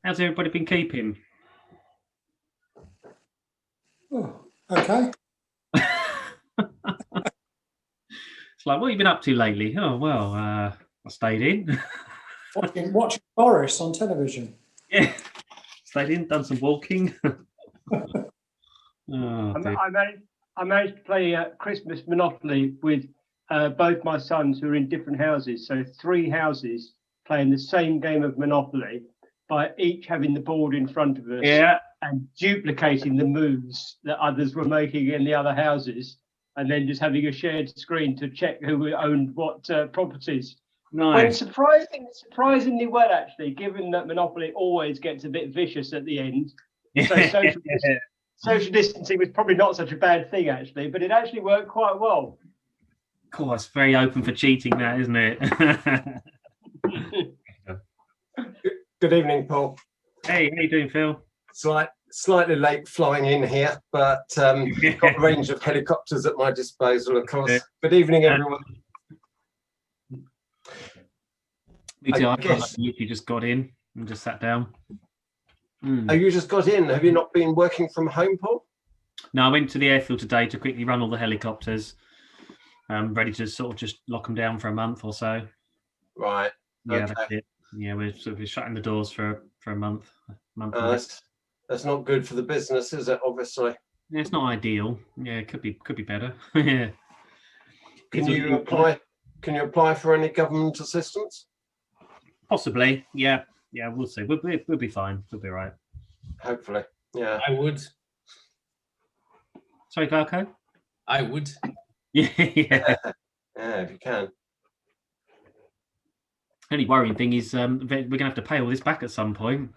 How's everybody been keeping? Oh, okay. It's like, what have you been up to lately? Oh, well, I stayed in. Watching Boris on television. Yeah, stayed in, done some walking. I managed to play Christmas Monopoly with both my sons who are in different houses. So 3 houses playing the same game of Monopoly by each having the board in front of us and duplicating the moves that others were making in the other houses, and then just having a shared screen to check who owned what properties. Nice. Went surprisingly well, actually, given that Monopoly always gets a bit vicious at the end. So social distancing was probably not such a bad thing, actually, but it actually worked quite well. Of course, very open for cheating, that, isn't it? Good evening, Paul. Hey, how you doing, Phil? Slightly late flying in here, but got a range of helicopters at my disposal, of course. Good evening, everyone. Me too. I literally just got in and just sat down. Oh, you just got in? Have you not been working from home, Paul? No, I went to the airfield today to quickly run all the helicopters. Ready to sort of just lock them down for a month or so. Right. Yeah, okay. that's it. Yeah, we're sort of shutting the doors for a month. That's not good for the business, is it? Obviously. Yeah, it's not ideal. Yeah, it could be better. Yeah. Can you apply for any government assistance? Possibly. Yeah. Yeah, we'll see. We'll be fine. We'll be right. Hopefully. Yeah. I would. Sorry, Garco? I would. Yeah. Yeah, if you can. Only worrying thing is we're gonna have to pay all this back at some point.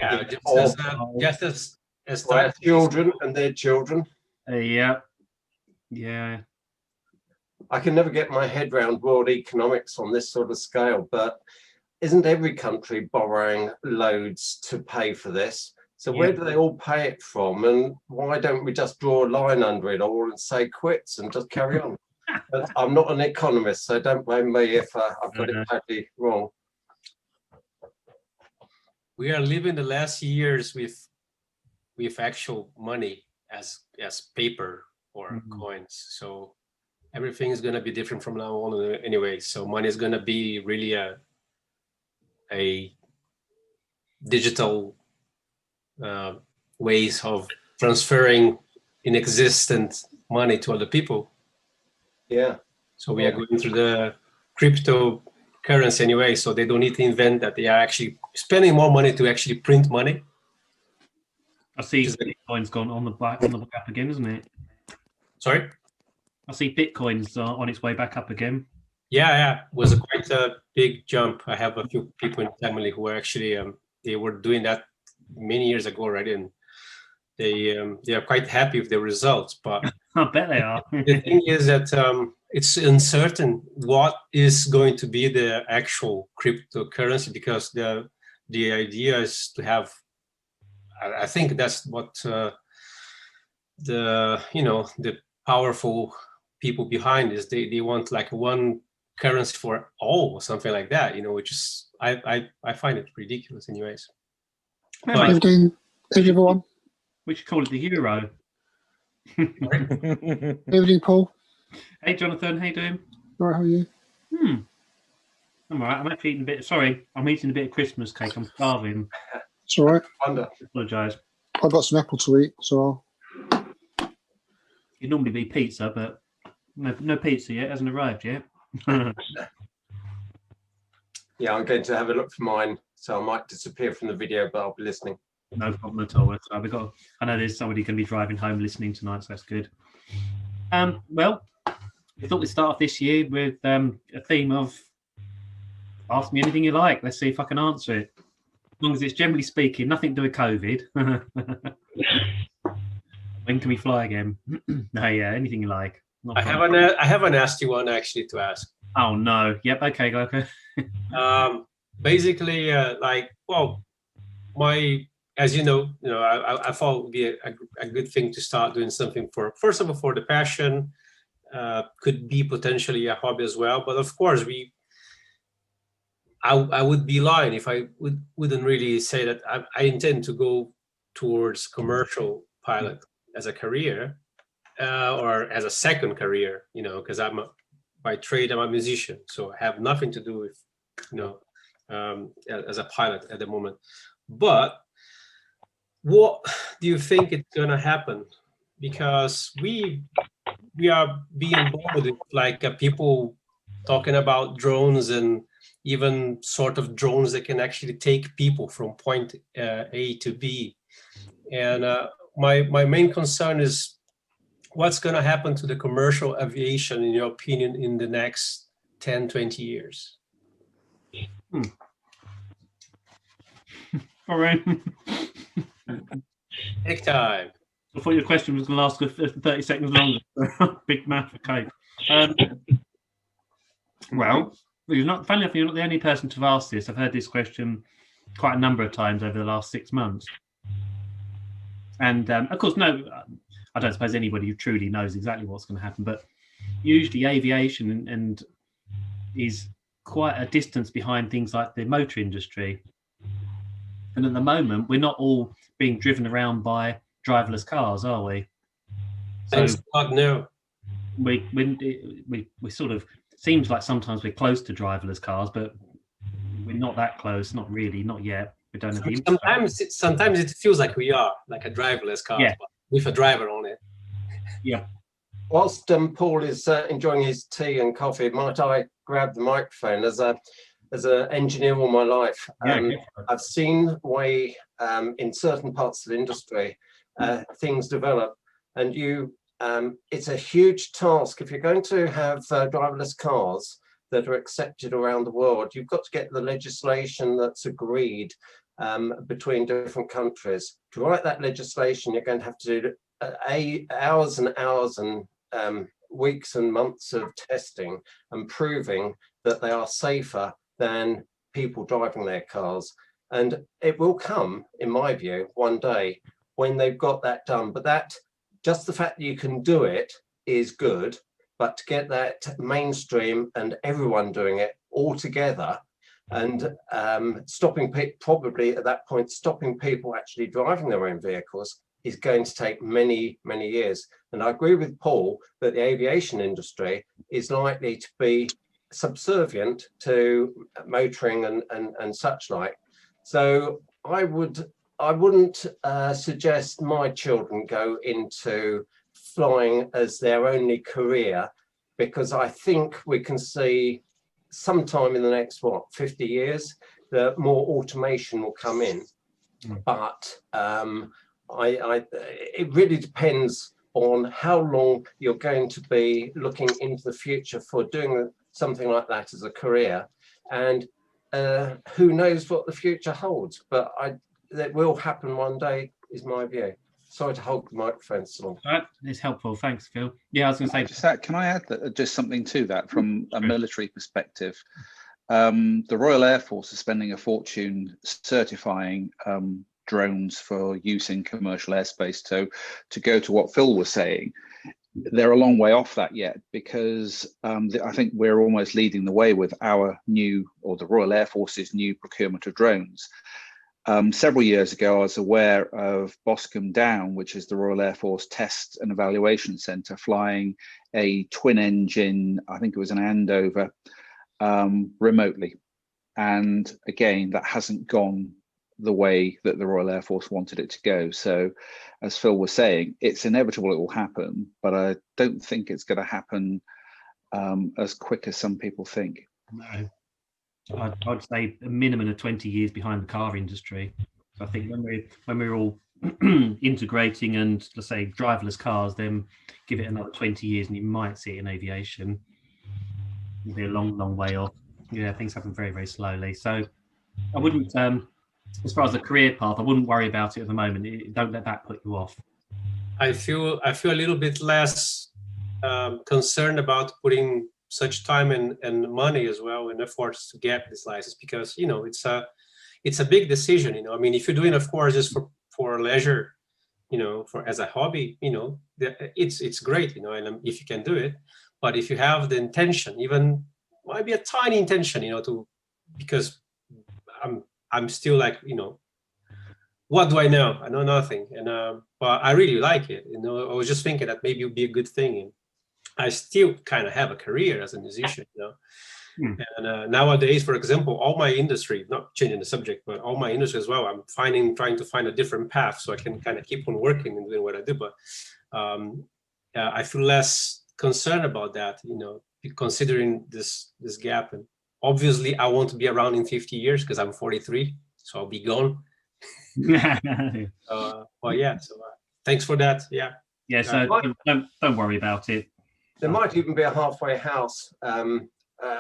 Yeah, just as our children and their children. Yeah. I can never get my head around world economics on this sort of scale, but isn't every country borrowing loads to pay for this? So where do they all pay it from? And why don't we just draw a line under it all and say quits and just carry on? But I'm not an economist, so don't blame me if I've got it totally wrong. We are living the last years with actual money as paper or coins. So everything is going to be different from now on anyway. So money is going to be really a digital ways of transferring inexistent money to other people. Yeah. So we are going through the cryptocurrency anyway, so they don't need to invent that. They are actually spending more money to actually print money. I see Bitcoin's gone on the back up again, isn't it? Sorry? I see Bitcoin's on its way back up again. Yeah. It was quite a big jump. I have a few people in the family who are actually they were doing that many years ago already, and they are quite happy with the results. But I bet they are. The thing is that it's uncertain what is going to be the actual cryptocurrency, because the idea is to have. I think that's what the powerful people behind is. They want like one currency for all or something like that. Which is I find it ridiculous, anyways. Evening, everyone. We should call it the euro. Evening, Paul. Hey, Jonathan. How you doing? All right, how are you? I'm all right. I'm actually eating a bit. Sorry, I'm eating a bit of Christmas cake. I'm starving. It's all right. Wonder. I apologise. I've got some apple to eat, so It'd normally be pizza, but no pizza yet. Hasn't arrived yet. Yeah, I'm going to have a look for mine, so I might disappear from the video, but I'll be listening. No problem at all. So I know there's somebody going to be driving home listening tonight, so that's good. Well, I thought we'd start off this year with a theme of ask me anything you like. Let's see if I can answer it. As long as it's generally speaking, nothing to do with COVID. When can we fly again? No, yeah, anything you like. I have a nasty one actually to ask. Oh no. Yep. Okay. Go. Okay. Basically, as you know, I thought it would be a good thing to start doing something first of all, for the passion, could be potentially a hobby as well. But of course, I would be lying if I wouldn't really say that I intend to go towards commercial pilot as a career, or as a second career, because by trade I'm a musician, so I have nothing to do with, as a pilot at the moment. But what do you think it's gonna happen? Because we are being bombarded with people talking about drones, and even sort of drones that can actually take people from point A to B. And my main concern is what's going to happen to the commercial aviation, in your opinion, in the next 10, 20 years? All right. Take time. I thought your question was going to last 30 seconds longer. Big math, okay. Well, funny enough, you're not the only person to have asked this. I've heard this question quite a number of times over the last 6 months. And of course, no, I don't suppose anybody who truly knows exactly what's going to happen, but usually aviation and is quite a distance behind things like the motor industry. And at the moment, we're not all being driven around by driverless cars, are we? Thanks God, no. We sort of, seems like sometimes we're close to driverless cars, but we're not that close. Not really, not yet. We don't have sometimes it feels like we are like a driverless car, but with a driver on it. Yeah. Whilst Paul is enjoying his tea and coffee, might I grab the microphone? As an engineer all my life, I've seen way in certain parts of the industry things develop, and it's a huge task. If you're going to have driverless cars that are accepted around the world, you've got to get the legislation that's agreed between different countries. To write that legislation, you're going to have to do hours and hours and weeks and months of testing and proving that they are safer than people driving their cars. And it will come, in my view, one day when they've got that done. But just the fact that you can do it is good, but to get that mainstream and everyone doing it all together and stopping probably at that point, stopping people actually driving their own vehicles is going to take many, many years. And I agree with Paul that the aviation industry is likely to be subservient to motoring and such like. So I wouldn't suggest my children go into flying as their only career, because I think we can see sometime in the next 50 years that more automation will come in. But it really depends on how long you're going to be looking into the future for doing something like that as a career, and who knows what the future holds. But that will happen one day, is my view. Sorry to hold the microphone so long. That is helpful. Thanks, Phil. Yeah, I was going to say. Can I add just something to that from a military perspective? The Royal Air Force is spending a fortune certifying drones for use in commercial airspace. To go to what Phil was saying, they're a long way off that yet, because I think we're almost leading the way with the Royal Air Force's new procurement of drones. Several years ago, I was aware of Boscombe Down, which is the Royal Air Force Test and Evaluation Centre, flying a twin engine, I think it was an Andover, remotely. And again, that hasn't gone the way that the Royal Air Force wanted it to go. So as Phil was saying, it's inevitable it will happen, but I don't think it's going to happen as quick as some people think. No. I'd say a minimum of 20 years behind the car industry. So I think when we're all integrating and, let's say, driverless cars, then give it another 20 years and you might see it in aviation. It'll be a long, long way off. Yeah, things happen very, very slowly. So I wouldn't, as far as the career path, I wouldn't worry about it at the moment. Don't let that put you off. I feel a little bit less concerned about putting such time and money as well and efforts to get this license, because it's a big decision. I mean, if you're doing, of course, just for leisure, for as a hobby, it's great, and if you can do it. But if you have the intention, even might be a tiny intention, to because I'm still like, what do I know? I know nothing, and but I really like it. I was just thinking that maybe it would be a good thing, and I still kind of have a career as a musician, And nowadays, for example, all my industry, not changing the subject, but all my industry as well, I'm trying to find a different path so I can kind of keep on working and doing what I do. But I feel less concerned about that, considering this gap. And obviously, I want to be around in 50 years because I'm 43, so I'll be gone. Well, yeah. So thanks for that. Yeah. Yeah. So don't worry about it. There might even be a halfway house.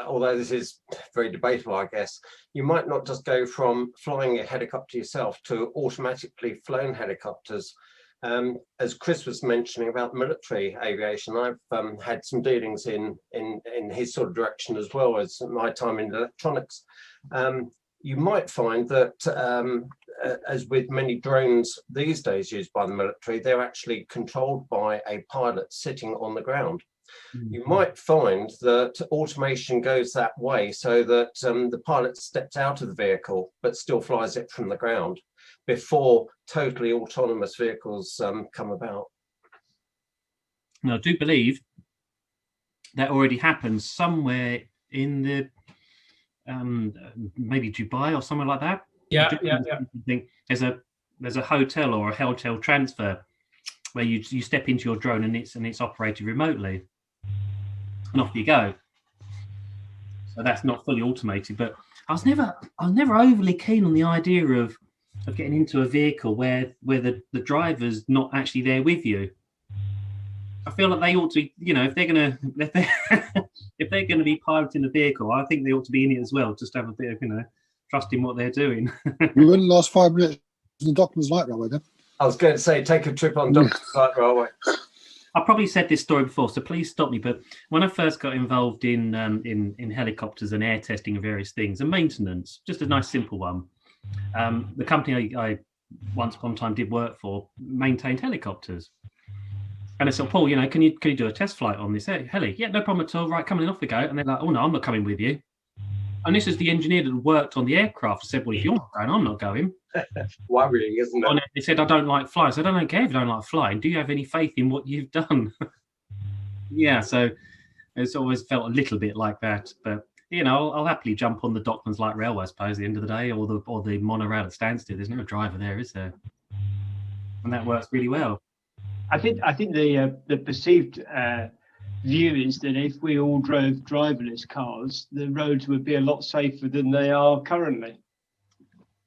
Although this is very debatable, I guess. You might not just go from flying a helicopter yourself to automatically flown helicopters. As Chris was mentioning about military aviation, I've had some dealings in his sort of direction as well as my time in electronics. You might find that, as with many drones these days used by the military, they're actually controlled by a pilot sitting on the ground. You might find that automation goes that way so that the pilot steps out of the vehicle but still flies it from the ground before totally autonomous vehicles come about. Now, I do believe that already happens somewhere in the maybe Dubai or somewhere like that. Yeah. There's a hotel or a hotel transfer where you step into your drone and it's operated remotely. And off you go. So that's not fully automated, but I was never overly keen on the idea of getting into a vehicle where the driver's not actually there with you. I feel like they ought to, if they're gonna be piloting the vehicle, I think they ought to be in it as well, just to have a bit of trust in what they're doing. We wouldn't last 5 minutes in the Docklands Light Railway then. I was going to say, take a trip on Docklands Light Railway. I probably said this story before, so please stop me. But when I first got involved in helicopters and air testing and various things and maintenance, just a nice simple one, the company I once upon a time did work for maintained helicopters. And I said, Paul, can you do a test flight on this heli? Yeah, no problem at all. Right, coming in, off we go. And they're like, oh no, I'm not coming with you. And this is the engineer that worked on the aircraft. I said, well, if you're not going, I'm not going. Worrying, isn't it? And they said, I don't like flying. I said, I don't care if you don't like flying. Do you have any faith in what you've done? Yeah, so it's always felt a little bit like that. But, I'll happily jump on the Docklands Light Railway, I suppose, at the end of the day, or the monorail at Stansted. There's no driver there, is there? And that works really well. I think the perceived view is that if we all drove driverless cars, the roads would be a lot safer than they are currently.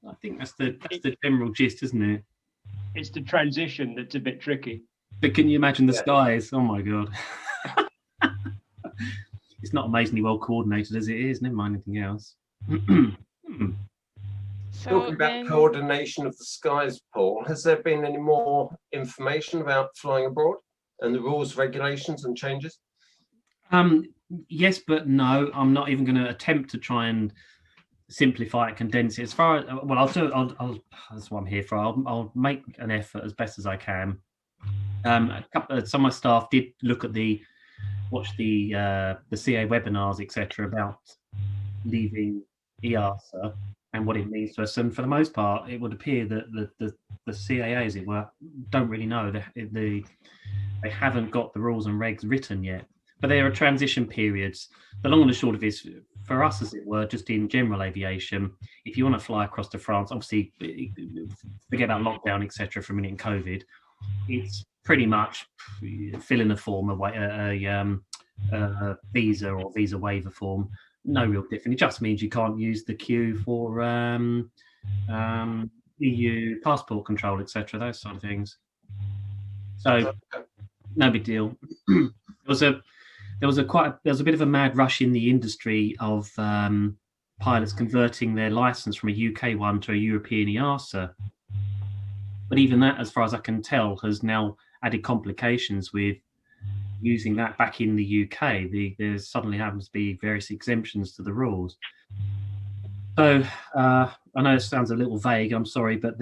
I think that's the general gist, isn't it? It's the transition that's a bit tricky. But can you imagine the skies? Oh my god. It's not amazingly well coordinated as it is, never mind anything else. So Talking about coordination of the skies, Paul, has there been any more information about flying abroad and the rules, regulations and changes? Yes, but no. I'm not even going to attempt to try and simplify it, condense it. As far as that's what I'm here for. I'll make an effort as best as I can. Some of my staff did watch the CA webinars, etc., about leaving EASA and what it means to us. And for the most part, it would appear that the CAA, as it were, don't really know. They haven't got the rules and regs written yet. But there are transition periods. The long and the short of it is, for us, as it were, just in general aviation, if you want to fly across to France, obviously, forget about lockdown, etc., for a minute in COVID, it's pretty much fill in a form, a visa or visa waiver form. No real difference. It just means you can't use the queue for EU passport control, etc., those sort of things. So, no big deal. There was a bit of a mad rush in the industry of pilots converting their license from a UK one to a European EASA. But even that, as far as I can tell, has now added complications with using that back in the UK. There suddenly happens to be various exemptions to the rules. So I know it sounds a little vague, I'm sorry, but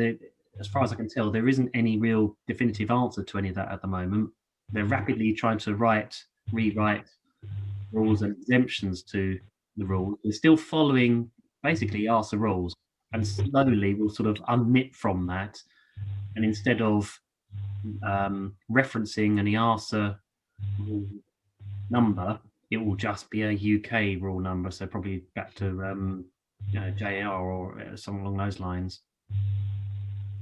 as far as I can tell, there isn't any real definitive answer to any of that at the moment. They're rapidly trying to rewrite rules and exemptions to the rules. They're still following basically EASA rules, and slowly we'll sort of unknit from that, and instead of referencing an EASA rule number, it will just be a UK rule number, so probably back to JR or something along those lines.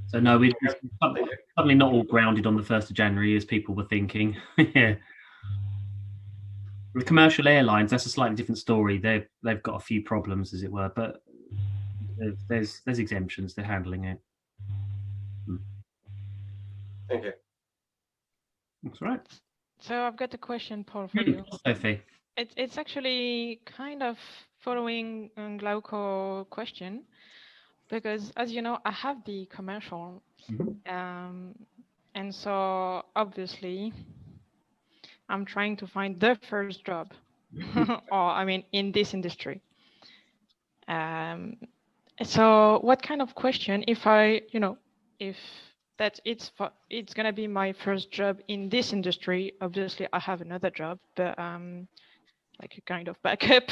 So no, we're suddenly not all grounded on the 1st of January as people were thinking. Yeah. With commercial airlines, that's a slightly different story. They've got a few problems, as it were, but there's exemptions. They're handling it. Thank you. That's right. So I've got a question, Paul, for you. Sophie. It's actually kind of following Glauco's question, because as you know, I have the commercial, and so obviously I'm trying to find the first job, or I mean, in this industry. So what kind of question, if that it's gonna be my first job in this industry, obviously I have another job, but like a kind of backup.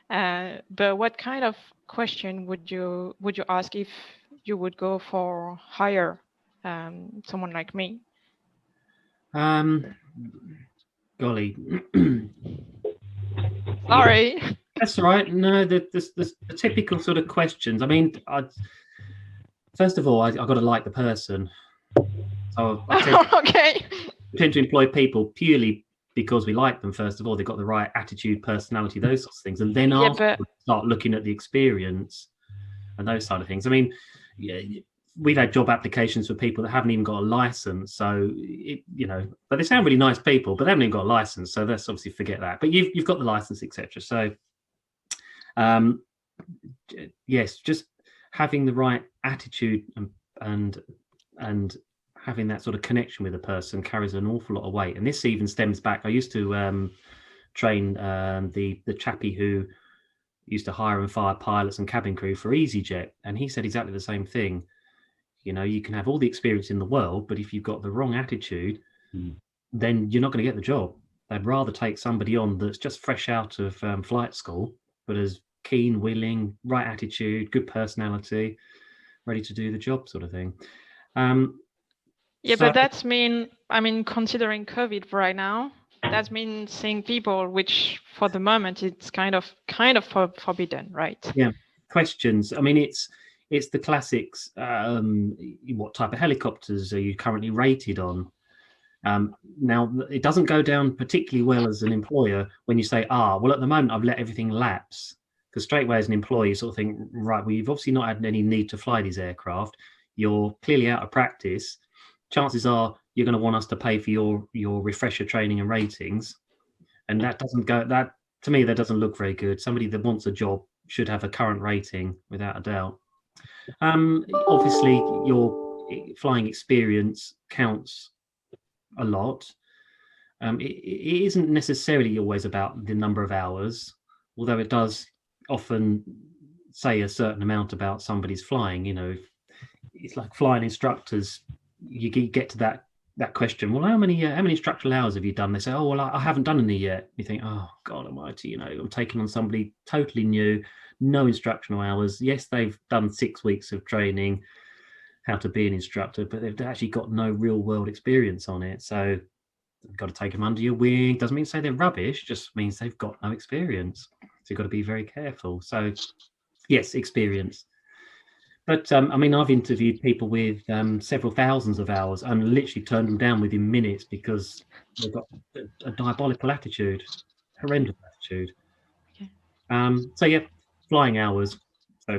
But what kind of question would you ask if you would go for hire someone like me? Golly. Sorry. That's all right. No, the typical sort of questions. I mean, first of all, I got to like the person. So Okay. tend to employ people purely because we like them. First of all, they've got the right attitude, personality, those sorts of things, and then after start looking at the experience and those side of things. I mean, we've had job applications for people that haven't even got a license, so but they sound really nice people, but they haven't even got a license, so let's obviously forget that. But you've got the license, etc. So yes, just having the right attitude and having that sort of connection with a person carries an awful lot of weight. And this even stems back. I used to train the chappie who used to hire and fire pilots and cabin crew for EasyJet, and he said exactly the same thing. You can have all the experience in the world, but if you've got the wrong attitude, then you're not going to get the job. They'd rather take somebody on that's just fresh out of flight school, but is keen, willing, right attitude, good personality, ready to do the job, sort of thing. But that's considering COVID right now, that means seeing people, which for the moment it's kind of forbidden, right? Yeah. Questions. I mean, it's the classics. What type of helicopters are you currently rated on? Now, it doesn't go down particularly well as an employer when you say, well, at the moment I've let everything lapse, because straight away as an employee you sort of think, right, well, you've obviously not had any need to fly these aircraft. You're clearly out of practice. Chances are you're going to want us to pay for your refresher training and ratings, and that to me that doesn't look very good. Somebody that wants a job should have a current rating without a doubt. Obviously your flying experience counts a lot. It isn't necessarily always about the number of hours, although it does often say a certain amount about somebody's flying. It's like flying instructors. You get to that question, well, how many instructional hours have you done? They say, oh, well, I haven't done any yet. You think, oh God almighty, I'm taking on somebody totally new, no instructional hours. Yes, they've done 6 weeks of training how to be an instructor, but they've actually got no real world experience on it. So you've got to take them under your wing. Doesn't mean to say they're rubbish, just means they've got no experience. So you've got to be very careful. So yes, experience. But I've interviewed people with several thousands of hours and literally turned them down within minutes because they've got a diabolical attitude, horrendous attitude. Okay. So yeah, flying hours. So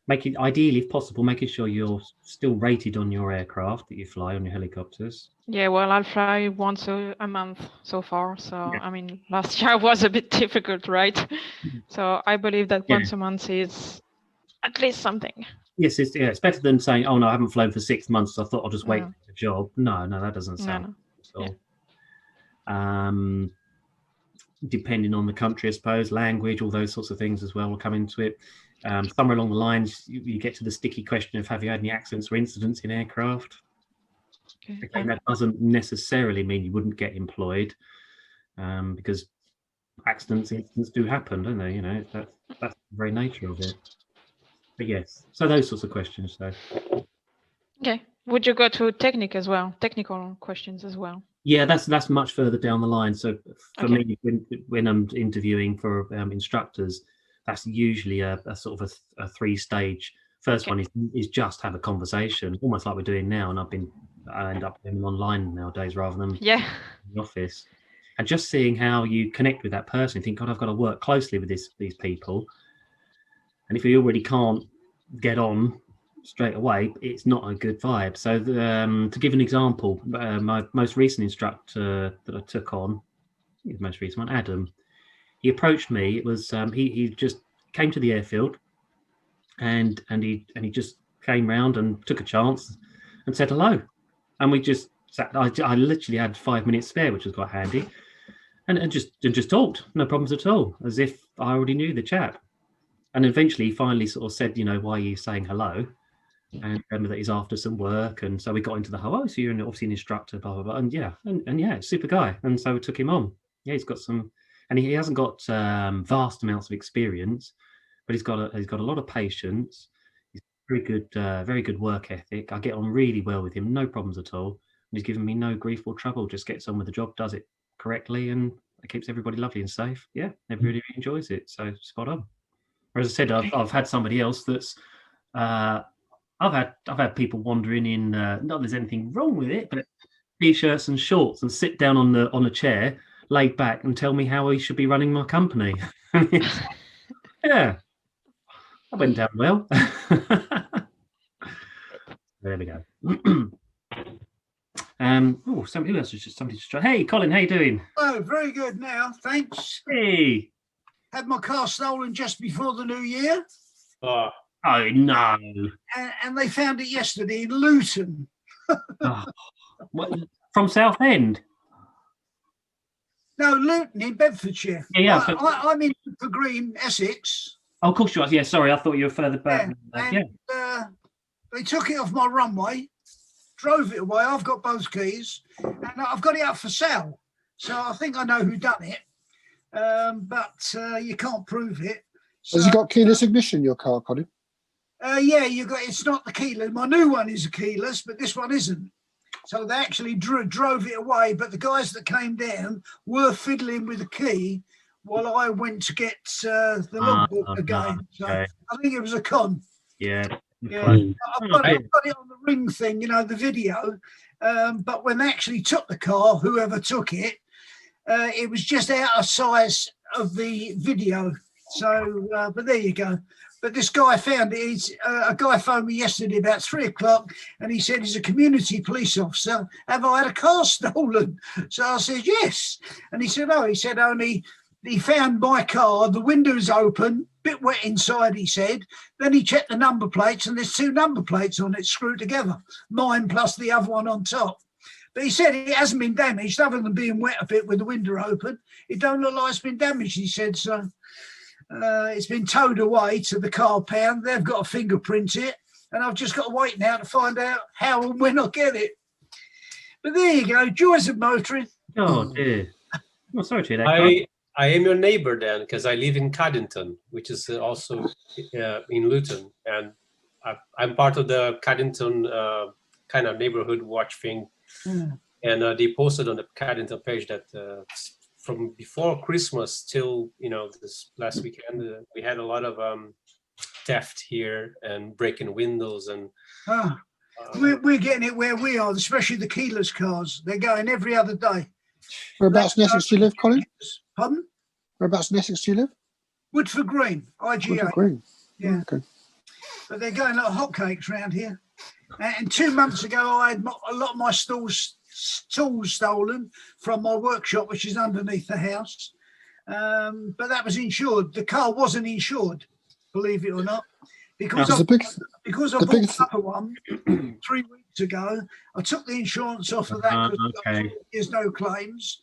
make it, ideally, if possible, making sure you're still rated on your aircraft that you fly on your helicopters. Yeah, well, I'll fly once a month so far. So last year was a bit difficult, right? So I believe that once a month is at least something. Yes, it's better than saying, oh no, I haven't flown for 6 months, so I thought I'll just wait for the job. No, that doesn't sound good at all. Depending on the country, I suppose, language, all those sorts of things as well will come into it. Somewhere along the lines, you get to the sticky question of, have you had any accidents or incidents in aircraft? Again, that doesn't necessarily mean you wouldn't get employed, because accidents, incidents do happen, don't they? You know, that's the very nature of it. But yes, so those sorts of questions. So Okay. Would you go to technical questions as well? yeah, that's much further down the line. So for me, when I'm interviewing for instructors, that's usually a sort of a 3-stage. First one is just have a conversation, almost like we're doing now, and I end up doing them online nowadays rather than in the office. And just seeing how you connect with that person, you think, God, I've got to work closely with these people. And if you already can't get on straight away, it's not a good vibe. So to give an example, my most recent instructor that I took on, the most recent one, Adam, he approached me. It was he just came to the airfield, and he just came round and took a chance and said hello, and we just sat. I literally had 5 minutes spare, which was quite handy, and just talked, no problems at all, as if I already knew the chap. And eventually, he finally sort of said, you know, why are you saying hello? And that he's after some work, and so we got into the whole, oh, so you're obviously an instructor, blah blah blah, and yeah, super guy, and so we took him on. Yeah, he's got some, and he hasn't got vast amounts of experience, but he's got a lot of patience. He's very good work ethic. I get on really well with him, no problems at all. And he's given me no grief or trouble. Just gets on with the job, does it correctly, and it keeps everybody lovely and safe. Yeah, everybody enjoys it. So spot on. Whereas I said, I've had somebody else that's. I've had people wandering in. Not that there's anything wrong with it, but t-shirts and shorts, and sit down on a chair, laid back, and tell me how I should be running my company. Yeah, that went down well. There we go. Somebody else just try. Hey, Colin, how you doing? Oh, very good now, thanks. Hey, had my car stolen just before the new year. Oh no! And they found it yesterday in Luton. From Southend? No, Luton in Bedfordshire. Yeah. I'm in Bedford Green, Essex. Oh, of course you are. Yeah, sorry, I thought you were further back. They took it off my runway, drove it away. I've got both keys, and I've got it up for sale. So I think I know who done it, but you can't prove it. So, has you got keyless ignition in your car, Colin? Yeah, it's not the keyless. My new one is a keyless, but this one isn't. So they actually drove it away, but the guys that came down were fiddling with the key while I went to get the logbook again. So I think it was a con. Yeah. I've got it on the ring thing, you know, the video. But when they actually took the car, whoever took it, it was just out of size of the video. So, but there you go. But this guy found it. A guy phoned me yesterday about 3 o'clock, and he said he's a community police officer. Have I had a car stolen? So I said yes, and he said no. He said only he found my car. The windows open, bit wet inside. He said. Then he checked the number plates, and there's 2 number plates on it screwed together, mine plus the other one on top. But he said it hasn't been damaged, other than being wet a bit with the window open. It don't look like it's been damaged. He said so. It's been towed away to the car pound. They've got to fingerprint it, and I've just got to wait now to find out how and when I get it. But there you go, joys of motoring. Oh dear. I'm sorry to hear that. I am your neighbor then, because I live in Caddington, which is also in Luton, and I'm part of the Caddington kind of neighborhood watch thing. And they posted on the Caddington page that from before Christmas till this last weekend, we had a lot of theft here and breaking windows and. We're getting it where we are, especially the keyless cars. They're going every other day. Whereabouts in Essex do you live, Colin? Pardon? Whereabouts in Essex do you live? Woodford Green, IGA. Woodford Green. Yeah. Okay. But they're going like hotcakes around here. And 2 months ago, I had a lot of my tools stolen from my workshop, which is underneath the house. But that was insured. The car wasn't insured, believe it or not. Because I bought another one 3 weeks ago, I took the insurance off of that because there's no claims.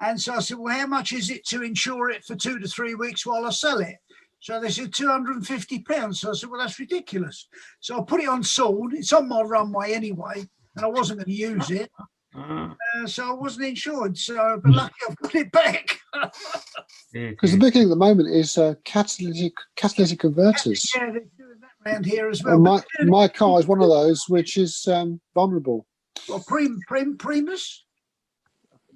And so I said, well, how much is it to insure it for 2 to 3 weeks while I sell it? So they said £250. So I said, well, that's ridiculous. So I put it on sold. It's on my runway anyway, and I wasn't going to use it. So I wasn't insured. So, but lucky I've got it back. Because the big thing at the moment is catalytic converters. Yeah, they're doing that around here as And well. my car is one of those which is vulnerable. Well, Primus?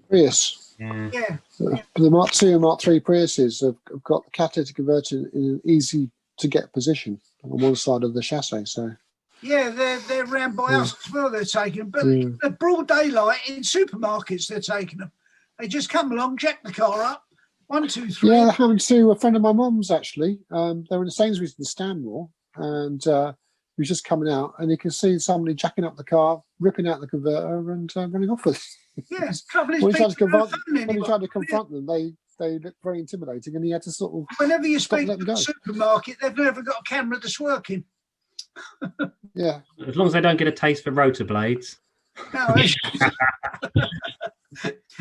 Prius. Yeah. The Mark II and Mark III Priuses have got the catalytic converter in an easy to get position on one side of the chassis. So Yeah, they're around by us as well. They're taking them, but the broad daylight in supermarkets, they're taking them. They just come along, jack the car up, 1, 2, 3. yeah, that happened to a friend of my mum's actually. They were in the Sainsbury's in Stanmore, and he was just coming out, and you can see somebody jacking up the car, ripping out the converter, and running off with it. Yeah, trouble is, When he tried people to confront them, they looked very intimidating, and he had to sort of whenever you speak let to them the go. supermarket, they've never got a camera that's working. Yeah. As long as they don't get a taste for rotor blades. No,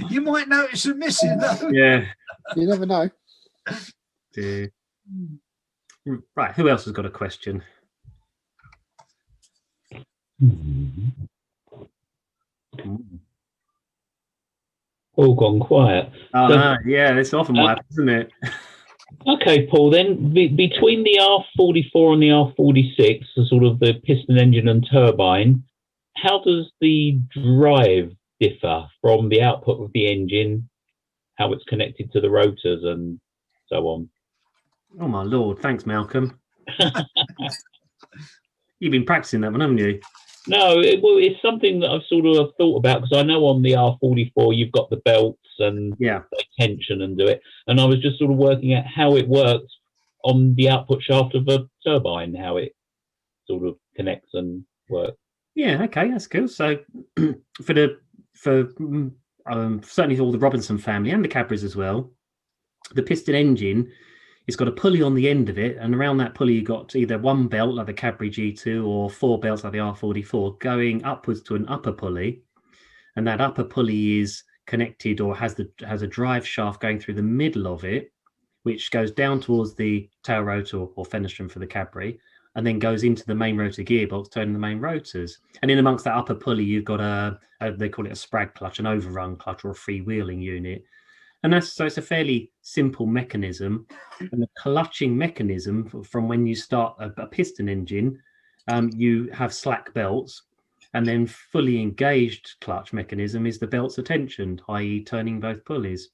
you might notice them missing though. Yeah. You never know. Right, who else has got a question? All gone quiet. Oh, So- no, yeah, it's often what happens, isn't it? Okay, Paul, then between the R44 and the R46, the sort of the piston engine and turbine, how does the drive differ from the output of the engine, how it's connected to the rotors and so on? Oh, my Lord. Thanks, Malcolm. You've been practicing that one, haven't you? No, it's something that I've sort of thought about, because I know on the R44 you've got the belts and Yeah. they tension and do it, and I was just sort of working out how it works on the output shaft of a turbine, how it sort of connects and works. Yeah, okay, that's cool. So for certainly all the Robinson family and the Cadburys as well, the piston engine, it's got a pulley on the end of it, and around that pulley you've got either one belt like the Cadbury G2 or 4 belts like the R44 going upwards to an upper pulley, and that upper pulley is connected or has a drive shaft going through the middle of it, which goes down towards the tail rotor or Fenestron for the Cadbury, and then goes into the main rotor gearbox, turning the main rotors. And in amongst that upper pulley, you've got they call it a sprag clutch, an overrun clutch, or a freewheeling unit. And so it's a fairly simple mechanism. And the clutching mechanism from when you start a piston engine, you have slack belts, and then fully engaged clutch mechanism is the belts are tensioned, i.e. turning both pulleys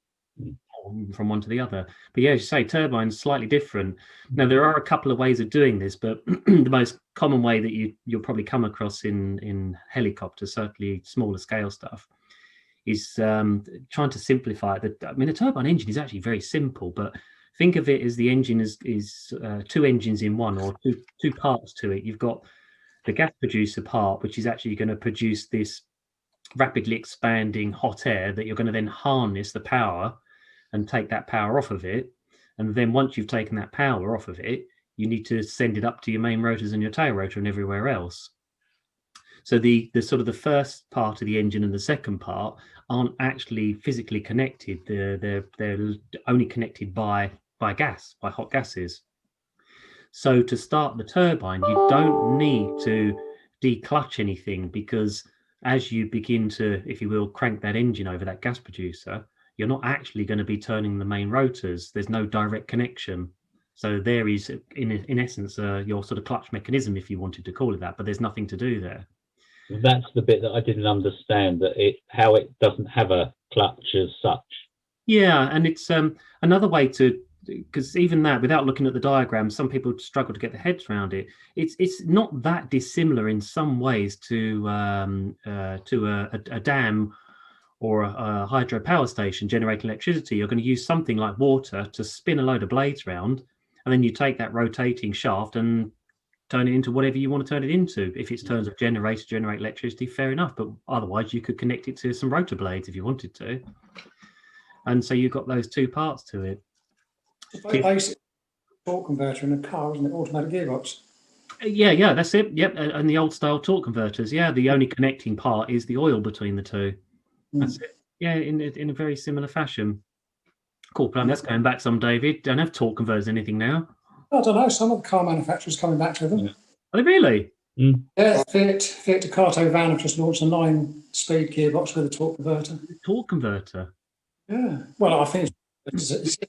from one to the other. But yeah, as you say, turbines slightly different. Now, there are a couple of ways of doing this, but the most common way that you'll probably come across in helicopters, certainly smaller scale stuff, is trying to simplify it. I mean, the turbine engine is actually very simple, but think of it as the engine is two engines in one, or two parts to it. You've got the gas producer part, which is actually going to produce this rapidly expanding hot air that you're going to then harness the power and take that power off of it. And then once you've taken that power off of it, you need to send it up to your main rotors and your tail rotor and everywhere else. So the sort of the first part of the engine and the second part aren't actually physically connected. They're only connected by gas, by hot gases. So to start the turbine, you don't need to declutch anything, because as you begin to, if you will, crank that engine over that gas producer, you're not actually going to be turning the main rotors. There's no direct connection. So there is, in essence, your sort of clutch mechanism, if you wanted to call it that, but there's nothing to do there. That's the bit that I didn't understand, how it doesn't have a clutch as such. Yeah, and it's another way to, because even that, without looking at the diagram, some people struggle to get their heads around it. It's not that dissimilar in some ways to a dam or a hydro power station generating electricity. You're going to use something like water to spin a load of blades round, and then you take that rotating shaft and turn it into whatever you want to turn it into. If it's turns of generator to generate electricity, fair enough. But otherwise, you could connect it to some rotor blades if you wanted to. And so you've got those two parts to it. Basic torque converter in a car, isn't it? Automatic gearbox. Yeah, that's it. Yep, and the old style torque converters. Yeah, the only connecting part is the oil between the two. That's it. Yeah, in a very similar fashion. Cool plan. That's going back some, David. Don't have torque converters anything now. I don't know. Some of the car manufacturers coming back to them. Are they really? Yeah, Fiat Ducato van have just launched a 9-speed gearbox with a torque converter. Torque converter. Yeah. Well, I think it's It's a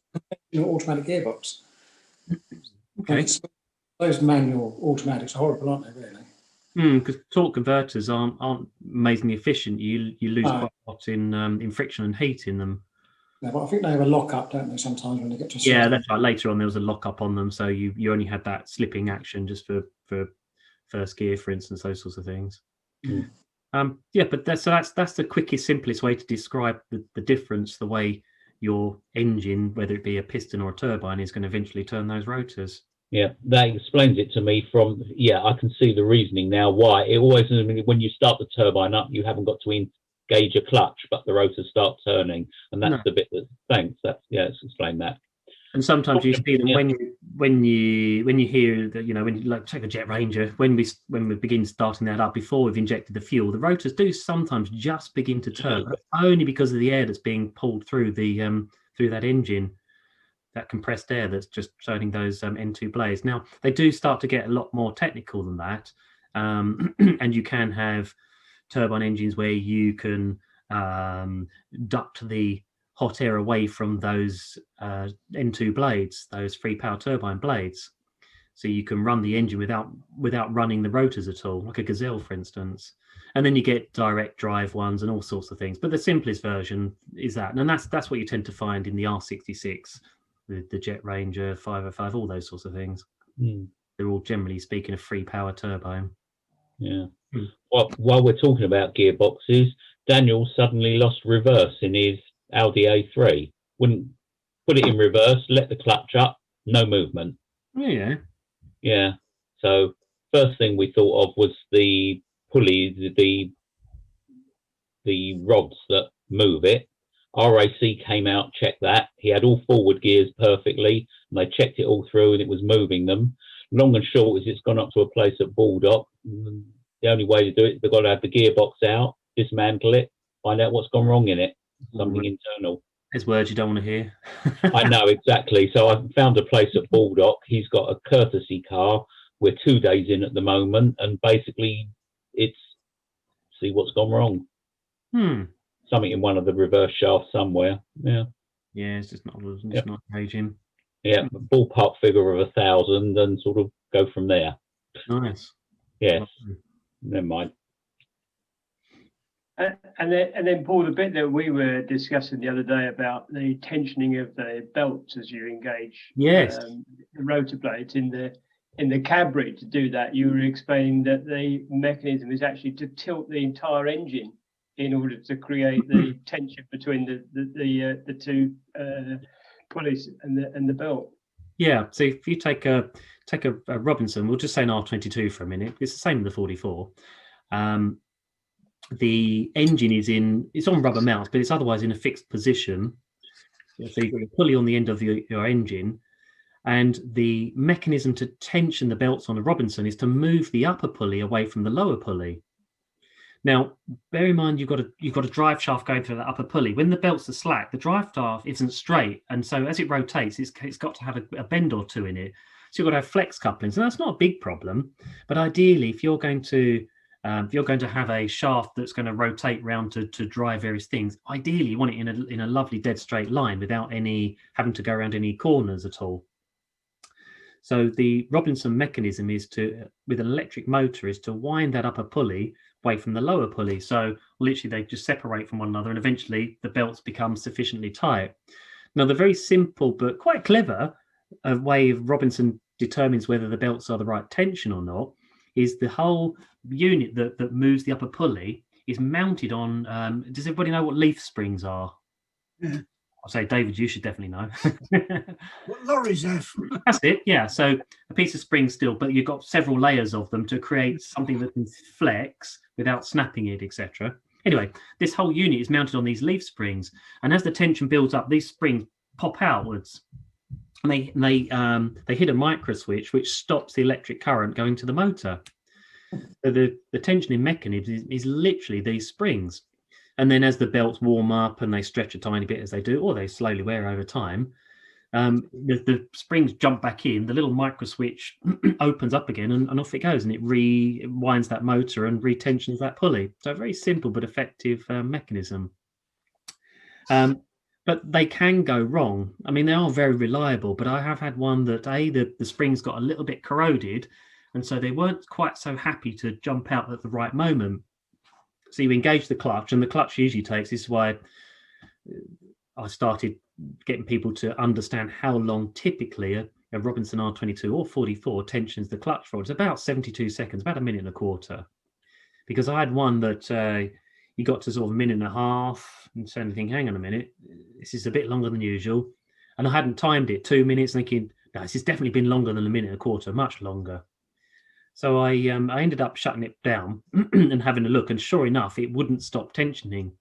conventional automatic gearbox. Okay. Those manual automatics are horrible, aren't they, really? Because torque converters aren't amazingly efficient. You lose No. quite a lot in friction and heat in them. No, but I think they have a lock-up, don't they, sometimes when they get to a Yeah, certain- that's right. Later on, there was a lock-up on them, so you only had that slipping action just for first gear, for instance, those sorts of things. Yeah, but that's the quickest, simplest way to describe the difference, the way your engine, whether it be a piston or a turbine, is going to eventually turn those rotors. Yeah, that explains it to me from, I can see the reasoning now why. It always, when you start the turbine up, you haven't got to engage a clutch, but the rotors start turning. And that's the bit that, thanks, it's explained that. And sometimes you see them when you hear that, when you like take a Jet Ranger, when we begin starting that up before we've injected the fuel, the rotors do sometimes just begin to turn, but only because of the air that's being pulled through through that engine, that compressed air that's just turning those N2 blades. Now they do start to get a lot more technical than that, and you can have turbine engines where you can duct the hot air away from those N2 blades, those free power turbine blades, so you can run the engine without running the rotors at all, like a Gazelle, for instance. And then you get direct drive ones and all sorts of things. But the simplest version is that, and that's what you tend to find in the R66, the Jet Ranger, 505, all those sorts of things. They're all, generally speaking, a free power turbine. Yeah. Well, while we're talking about gearboxes, Daniel suddenly lost reverse in his Audi A3. Wouldn't put it in reverse, let the clutch up, no movement. Yeah. So first thing we thought of was the pulleys, the rods that move it. RAC came out, checked that. He had all forward gears perfectly, and they checked it all through, and it was moving them. Long and short is it's gone up to a place at Baldock. The only way to do it, they've got to have the gearbox out, dismantle it, find out what's gone wrong in it. Something internal. There's words you don't want to hear. I know, exactly. So I found a place at Baldock. He's got a courtesy car. We're 2 days in at the moment, and basically it's see what's gone wrong. Something in one of the reverse shafts somewhere. Yeah, it's just not engaging. Yeah, ballpark figure of 1,000, and sort of go from there. Nice. Yeah. Never mind. And then Paul, the bit that we were discussing the other day about the tensioning of the belts as you engage the rotor blades in the Cadbury. To do that, you were explaining that the mechanism is actually to tilt the entire engine in order to create the tension between the two pulleys and the belt. Yeah. So if you take a Robinson, we'll just say an R22 for a minute. It's the same in the 44. The engine it's on rubber mounts, but it's otherwise in a fixed position. So you've got a pulley on the end of your engine, and the mechanism to tension the belts on a Robinson is to move the upper pulley away from the lower pulley. Now, bear in mind, you've got a drive shaft going through the upper pulley. When the belts are slack, the drive shaft isn't straight, and so as it rotates, it's got to have a bend or two in it. So you've got to have flex couplings, and that's not a big problem. But ideally, if you're going to have a shaft that's going to rotate round to drive various things, ideally you want it in a lovely dead straight line without having to go around any corners at all. So the Robinson mechanism with an electric motor, is to wind that upper pulley away from the lower pulley. So literally they just separate from one another, and eventually the belts become sufficiently tight. Now, the very simple but quite clever way of Robinson determines whether the belts are the right tension or not is the whole unit that moves the upper pulley is mounted on, does everybody know what leaf springs are? Yeah. I'll say, David, you should definitely know. What lorries have? That's it, yeah. So a piece of spring steel, but you've got several layers of them to create something that can flex without snapping it, etc. Anyway, this whole unit is mounted on these leaf springs, and as the tension builds up, these springs pop outwards, and they hit a micro switch which stops the electric current going to the motor. So the tensioning mechanism is literally these springs. And then as the belts warm up and they stretch a tiny bit as they do, or they slowly wear over time, the springs jump back in, the little micro switch opens up again, and off it goes, and it rewinds that motor and retensions that pulley. So a very simple but effective mechanism. but they can go wrong. I mean, they are very reliable, but I have had one that the springs got a little bit corroded, and so they weren't quite so happy to jump out at the right moment. So you engage the clutch, and the clutch usually takes. This is why I started getting people to understand how long typically a Robinson R22 or 44 tensions the clutch for. It's about 72 seconds, about a minute and a quarter. Because I had one that you got to sort of a minute and a half and so thinking, hang on a minute, this is a bit longer than usual. And I hadn't timed it 2 minutes, thinking, no, this has definitely been longer than a minute and a quarter, much longer. So I ended up shutting it down and having a look, and sure enough, it wouldn't stop tensioning.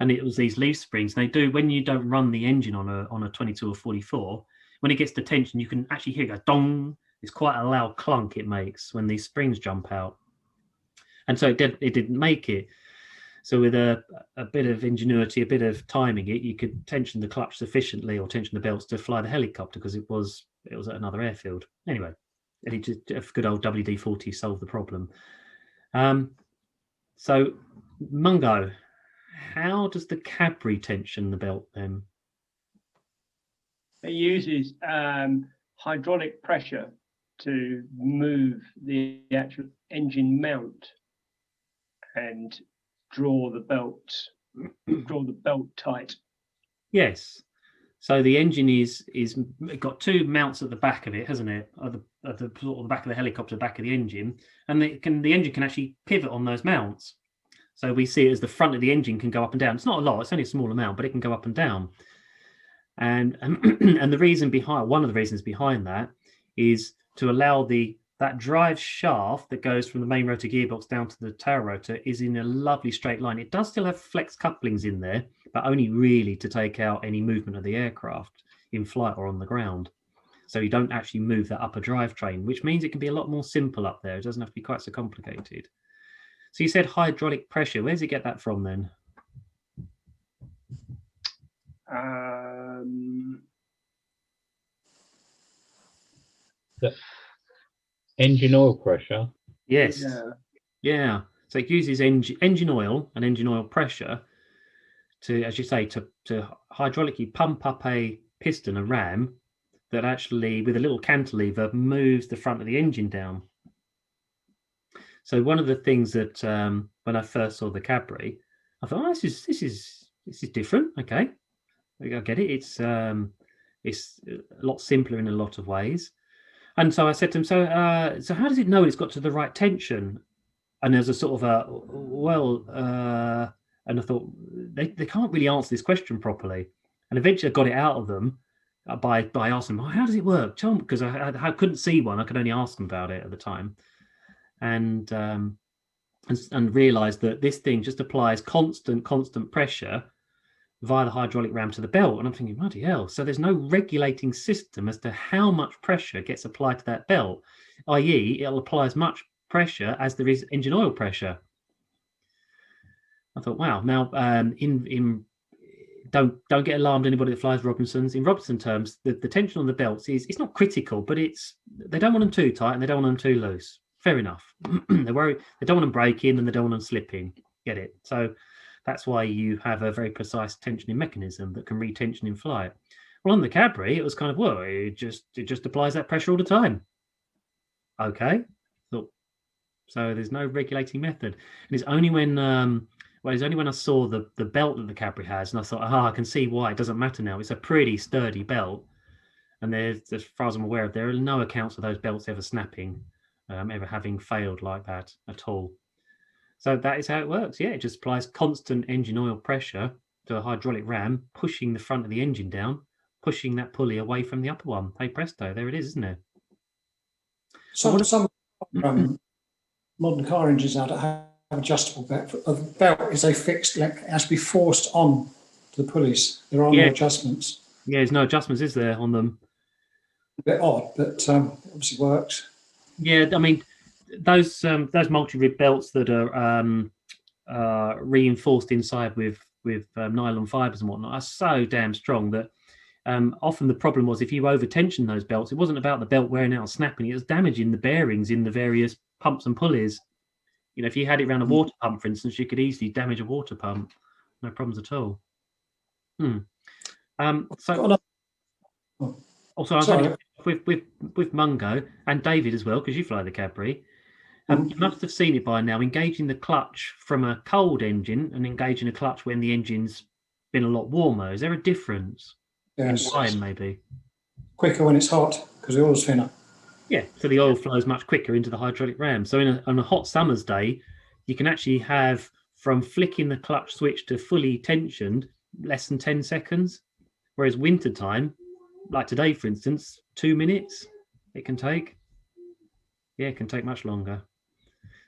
And it was these leaf springs. They do, when you don't run the engine on a 22 or 44, when it gets to tension, you can actually hear it go dong. It's quite a loud clunk it makes when these springs jump out. And so it didn't make it. So with a bit of ingenuity, a bit of timing, you could tension the clutch sufficiently or tension the belts to fly the helicopter, because it was at another airfield. Anyway, a good old WD-40 solved the problem. So Mungo, how does the Cadbury tension the belt then? It uses hydraulic pressure to move the actual engine mount and draw the belt tight. Yes. So the engine is got two mounts at the back of it, hasn't it? At the back of the helicopter, back of the engine, and the engine can actually pivot on those mounts. So we see it as the front of the engine can go up and down. It's not a lot; it's only a small amount, but it can go up and down. And the reason behind one of the reasons behind that is to allow that drive shaft that goes from the main rotor gearbox down to the tail rotor is in a lovely straight line. It does still have flex couplings in there, but only really to take out any movement of the aircraft in flight or on the ground. So you don't actually move that upper drivetrain, which means it can be a lot more simple up there. It doesn't have to be quite so complicated. So you said hydraulic pressure. Where does it get that from then? The engine oil pressure. Yes. Yeah. So it uses engine oil and engine oil pressure to, as you say, to hydraulically pump up a piston, a ram, that actually, with a little cantilever, moves the front of the engine down. So one of the things that when I first saw the Cadbury, I thought, oh, this is different. Okay, I get it. It's a lot simpler in a lot of ways. And so I said to him, so how does it know it's got to the right tension? And there's a sort of and I thought they can't really answer this question properly. And eventually I got it out of them by asking them, oh, how does it work? Tell me, because I couldn't see one. I could only ask them about it at the time. And realized that this thing just applies constant pressure via the hydraulic ram to the belt. And I'm thinking, bloody hell. So there's no regulating system as to how much pressure gets applied to that belt, i.e. it'll apply as much pressure as there is engine oil pressure. I thought, wow. Now, don't get alarmed, anybody that flies Robinsons. In Robinson terms, the tension on the belts it's not critical, but they don't want them too tight and they don't want them too loose. Fair enough. They don't want them breaking and they don't want them slipping. Get it? So that's why you have a very precise tensioning mechanism that can retension in flight. Well, on the Cadbury, it was kind of, well, it just applies that pressure all the time. Okay. So there's no regulating method. And it's only when I saw the belt that the Cadbury has, and I thought, I can see why it doesn't matter now. It's a pretty sturdy belt. And there's, as far as I'm aware of, there are no accounts of those belts ever snapping, ever having failed like that at all. So that is how it works. Yeah, it just applies constant engine oil pressure to a hydraulic ram, pushing the front of the engine down, pushing that pulley away from the upper one. Hey presto, there it is, isn't it? Some modern car engines now that have adjustable belt. The belt is a fixed, it has to be forced on to the pulleys. There are no adjustments. Yeah, there's no adjustments, is there, on them? A bit odd, but obviously works. Yeah, I mean, those multi-rib belts that are reinforced inside with nylon fibers and whatnot are so damn strong that often the problem was if you over-tension those belts, it wasn't about the belt wearing out and snapping, it was damaging the bearings in the various pumps and pulleys. You know, if you had it around a water pump, for instance, you could easily damage a water pump. No problems at all. So Oh, also, I was sorry. wondering with Mungo and David as well, because you fly the Cadbury. You must have seen it by now. Engaging the clutch from a cold engine and engaging a clutch when the engine's been a lot warmer. Is there a difference in Yes. time, maybe? Quicker when it's hot because the oil's thinner. Yeah, so the oil flows much quicker into the hydraulic ram. So on a hot summer's day, you can actually have from flicking the clutch switch to fully tensioned less than 10 seconds. Whereas winter time, like today, for instance, 2 minutes it can take. Yeah, it can take much longer.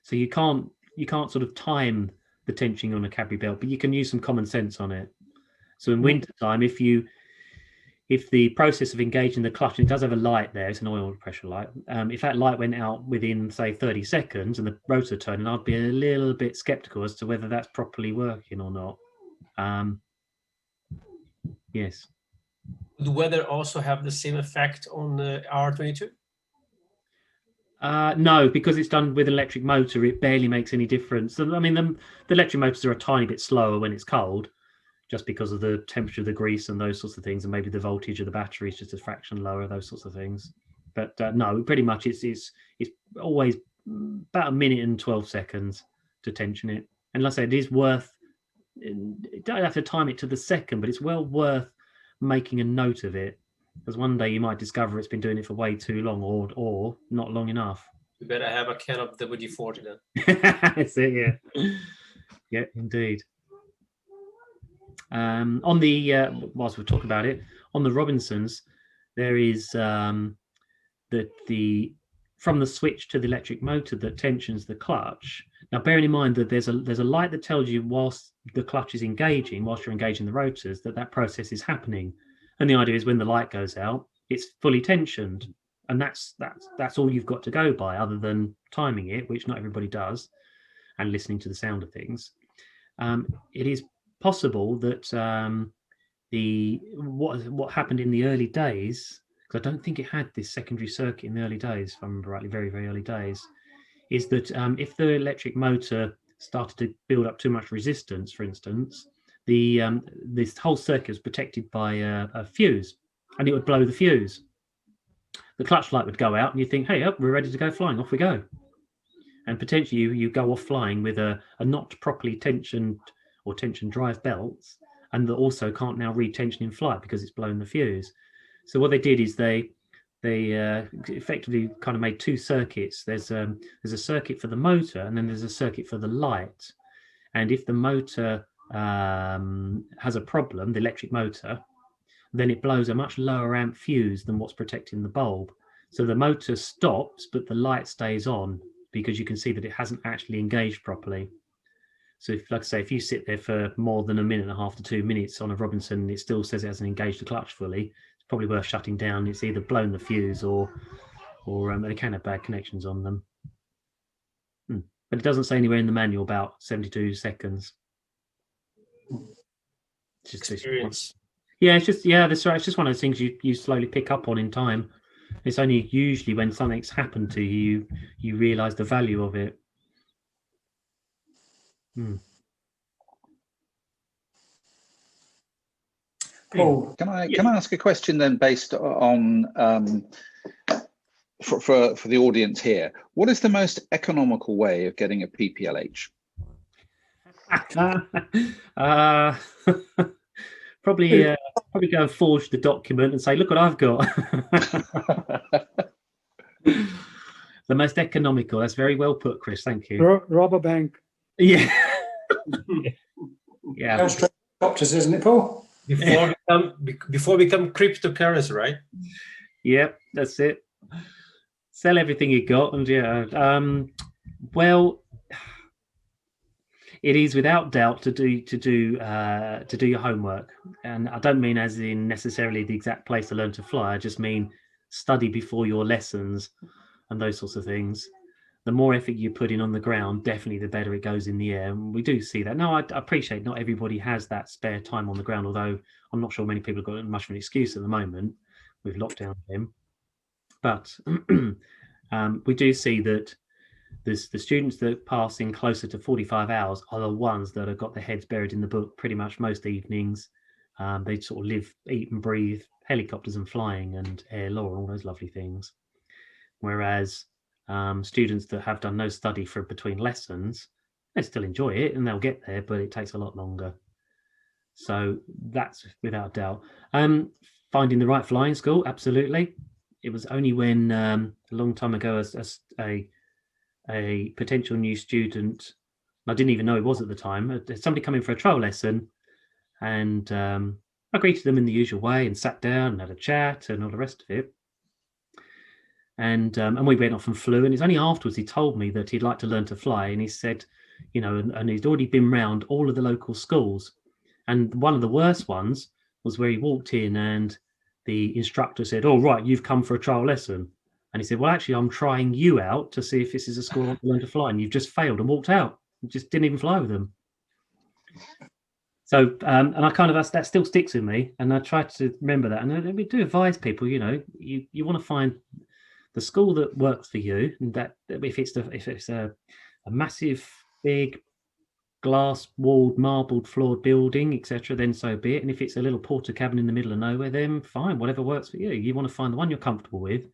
So you can't sort of time the tensioning on a Cadbury belt, but you can use some common sense on it. So in winter time, if the process of engaging the clutch, and it does have a light there, it's an oil pressure light. If that light went out within, say, 30 seconds and the rotor turning, I'd be a little bit skeptical as to whether that's properly working or not. Yes. Would the weather also have the same effect on the R22? No, because it's done with an electric motor, it barely makes any difference. I mean, the electric motors are a tiny bit slower when it's cold, just because of the temperature of the grease and those sorts of things, and maybe the voltage of the battery is just a fraction lower, those sorts of things. But no, pretty much it's always about a minute and 12 seconds to tension it. And like I said, it is worth, you don't have to time it to the second, but it's well worth making a note of it, because one day you might discover it's been doing it for way too long or not long enough. You better have a can of WD-40 then. That's it, yeah. Yeah, indeed. On the whilst we're talking about it, on the Robinsons, there is from the switch to the electric motor that tensions the clutch. Now, bearing in mind that there's a light that tells you whilst the clutch is engaging, whilst you're engaging the rotors, that process is happening. And the idea is when the light goes out, it's fully tensioned, and that's all you've got to go by, other than timing it, which not everybody does, and listening to the sound of things. It is possible that what happened in the early days, because I don't think it had this secondary circuit in the early days, if I remember rightly, very, very early days, is that if the electric motor started to build up too much resistance, for instance, this whole circuit was protected by a fuse, and it would blow the fuse. The clutch light would go out, and you think, hey, we're ready to go flying, off we go. And potentially you go off flying with a not properly tensioned or tension drive belts, and that also can't now retension in flight because it's blown the fuse. So what they did is they effectively kind of made two circuits. There's a circuit for the motor, and then there's a circuit for the light. And if the motor has a problem, the electric motor, then it blows a much lower amp fuse than what's protecting the bulb. So the motor stops, but the light stays on, because you can see that it hasn't actually engaged properly. So if, like I say, if you sit there for more than 1.5 to 2 minutes on a Robinson, and it still says it hasn't engaged the clutch fully, it's probably worth shutting down. It's either blown the fuse or they can have bad connections on them. But it doesn't say anywhere in the manual about 72 seconds. It's just experience. Yeah, it's just, yeah, that's right. It's just one of those things you slowly pick up on in time. It's only usually when something's happened to you, you realise the value of it. Paul, can I ask a question then, based on for the audience here? What is the most economical way of getting a PPLH? Probably go and forge the document and say, look what I've got. The most economical. That's very well put, Chris. Thank you. Rob a bank. Yeah. Yeah. Elstree Copters, isn't it, Paul? Before we become cryptocurrency, right? Yep, that's it. Sell everything you got, and yeah. Well, it is without doubt to do your homework, and I don't mean as in necessarily the exact place to learn to fly. I just mean study before your lessons and those sorts of things. The more effort you put in on the ground, definitely the better it goes in the air. And we do see that. Now, I appreciate not everybody has that spare time on the ground, although I'm not sure many people have got much of an excuse at the moment with lockdown. But we do see that the students that pass in closer to 45 hours are the ones that have got their heads buried in the book pretty much most evenings, They sort of live, eat and breathe helicopters and flying and air law and all those lovely things. Whereas students that have done no study for between lessons, they still enjoy it and they'll get there, but it takes a lot longer. So that's without doubt. Finding the right flying school, absolutely. It was only when a long time ago, as a potential new student, I didn't even know it was at the time, somebody come in for a trial lesson, and I greeted them in the usual way and sat down and had a chat and all the rest of it. And we went off and flew. And it's only afterwards he told me that he'd like to learn to fly. And he said, you know, and he'd already been round all of the local schools. And one of the worst ones was where he walked in and the instructor said, "Oh, right, you've come for a trial lesson." And he said, "Well, actually, I'm trying you out to see if this is a school I want to learn to fly. And you've just failed," and walked out. Just didn't even fly with them. So, and I kind of, that still sticks with me. And I try to remember that. And we do advise people, you know, you want to find the school that works for you, and that if it's a massive, big, glass-walled, marbled, floored building, etc., then so be it. And if it's a little porter cabin in the middle of nowhere, then fine, whatever works for you. You want to find the one you're comfortable with.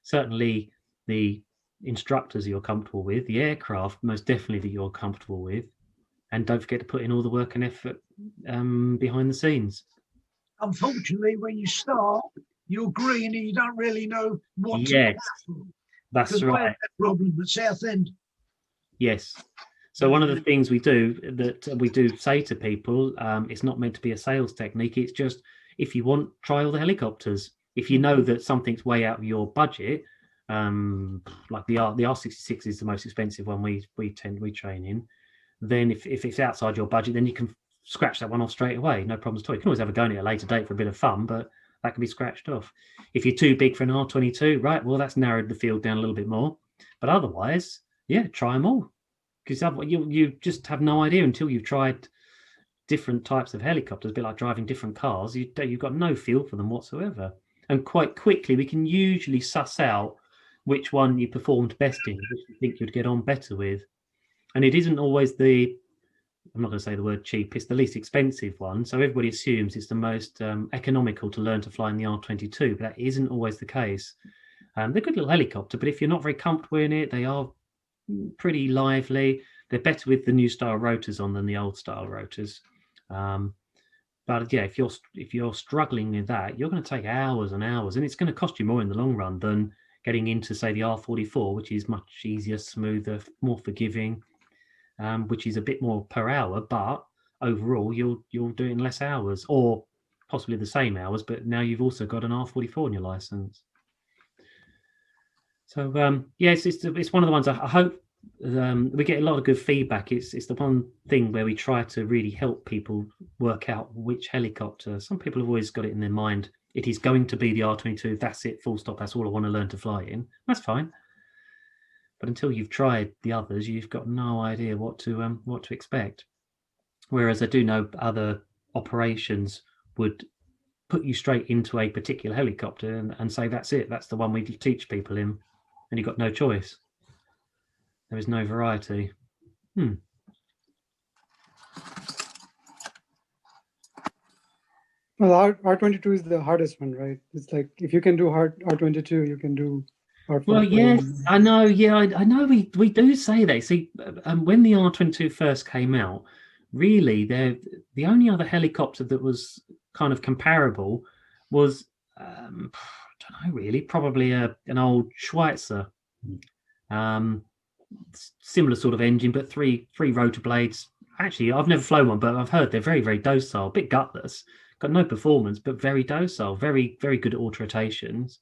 Certainly, the instructors you're comfortable with, the aircraft most definitely that you're comfortable with, and don't forget to put in all the work and effort behind the scenes. Unfortunately, when you start, you're green and you don't really know what to Yes, do. that's right. That problem at Southend. Yes. So one of the things we do say to people, it's not meant to be a sales technique. It's just, if you want, try all the helicopters. If you know that something's way out of your budget, like the R66 is the most expensive one we train in, then if it's outside your budget, then you can scratch that one off straight away. No problems at all. You can always have a go at it at a later date for a bit of fun, but that can be scratched off. If you're too big for an R22, right, well, that's narrowed the field down a little bit more. But otherwise, yeah, try them all. Because you just have no idea until you've tried different types of helicopters, a bit like driving different cars. You've got no feel for them whatsoever. And quite quickly, we can usually suss out which one you performed best in, which you think you'd get on better with. And it isn't always I'm not going to say the word cheap, it's the least expensive one. So everybody assumes it's the most economical to learn to fly in the R22, but that isn't always the case. They're a good little helicopter, but if you're not very comfortable in it, they are pretty lively. They're better with the new style rotors on than the old style rotors. But yeah, if you're struggling with that, you're going to take hours and hours, and it's going to cost you more in the long run than getting into, say, the R44, which is much easier, smoother, more forgiving, which is a bit more per hour, but overall you'll do it in less hours, or possibly the same hours, but now you've also got an R44 in your license. So yes, it's one of the ones I hope we get a lot of good feedback. It's the one thing where we try to really help people work out which helicopter. Some people have always got it in their mind, it is going to be the R22. That's it, full stop. That's all I want to learn to fly in. That's fine. But until you've tried the others, you've got no idea what to expect. Whereas I do know other operations would put you straight into a particular helicopter and say, that's it. That's the one we teach people in. And you've got no choice. There is no variety. Well, R22 is the hardest one, right? It's like, if you can do R22, you can do R44. Well, yes, I know. Yeah, I know we do say that. See, when the R22 first came out, really, the only other helicopter that was kind of comparable was, I don't know, really, probably an old Schweitzer. Similar sort of engine, but three rotor blades. Actually, I've never flown one, but I've heard they're very, very docile, a bit gutless, got no performance, but very docile, very, very good at auto rotations,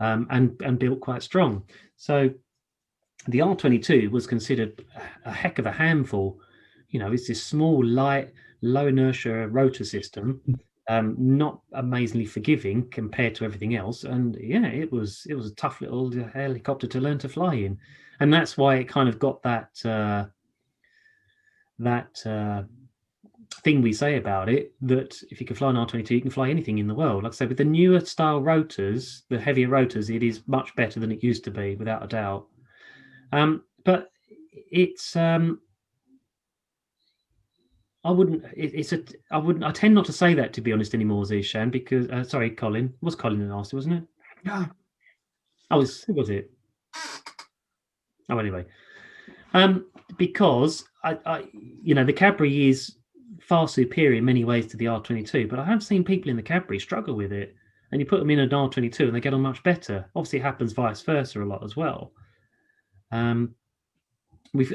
and built quite strong. So the R22 was considered a heck of a handful. You know, it's this small, light, low inertia rotor system, not amazingly forgiving compared to everything else. And yeah, it was a tough little helicopter to learn to fly in. And that's why it kind of got that thing we say about it, that if you can fly an R22, you can fly anything in the world. Like I said, with the newer style rotors, the heavier rotors, it is much better than it used to be, without a doubt. But it's I wouldn't. I wouldn't. I tend not to say that, to be honest, anymore, Zishan, because sorry, Colin. It was Colin that asked it, wasn't it? No. Who was it? Oh, anyway. Because the Cadbury is far superior in many ways to the R22, but I have seen people in the Cadbury struggle with it, and you put them in an R22 and they get on much better. Obviously, it happens vice versa a lot as well. I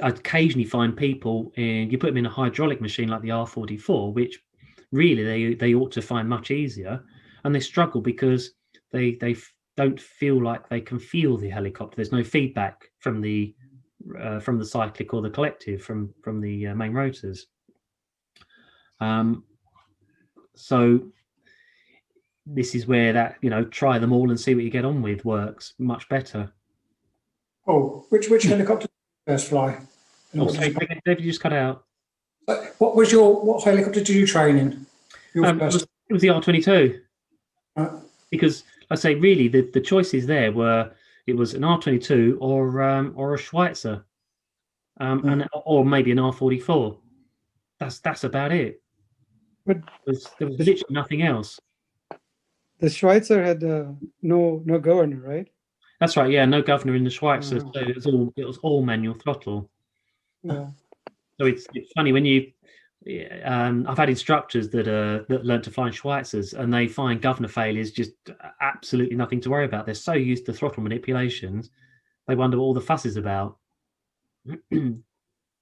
occasionally find people, you put them in a hydraulic machine like the R44, which really they ought to find much easier, and they struggle because they don't feel like they can feel the helicopter. There's no feedback from the cyclic or the collective from the main rotors. So this is where that, try them all and see what you get on with works much better. Oh, which helicopter did you first fly? Sorry, David, you just cut out. What helicopter did you train in? It was the R22. Because I say really the choices there were, it was an R22 or a Schweitzer, or maybe an R44. That's about it. But there was literally nothing else. The Schweitzer had no governor, right? That's right. Yeah, no governor in the Schweitzer, so it was all manual throttle. Yeah. So it's funny when you. I've had instructors that learn to fly in Schweitzers, and they find governor failures just absolutely nothing to worry about. They're so used to throttle manipulations, they wonder what all the fuss is about. And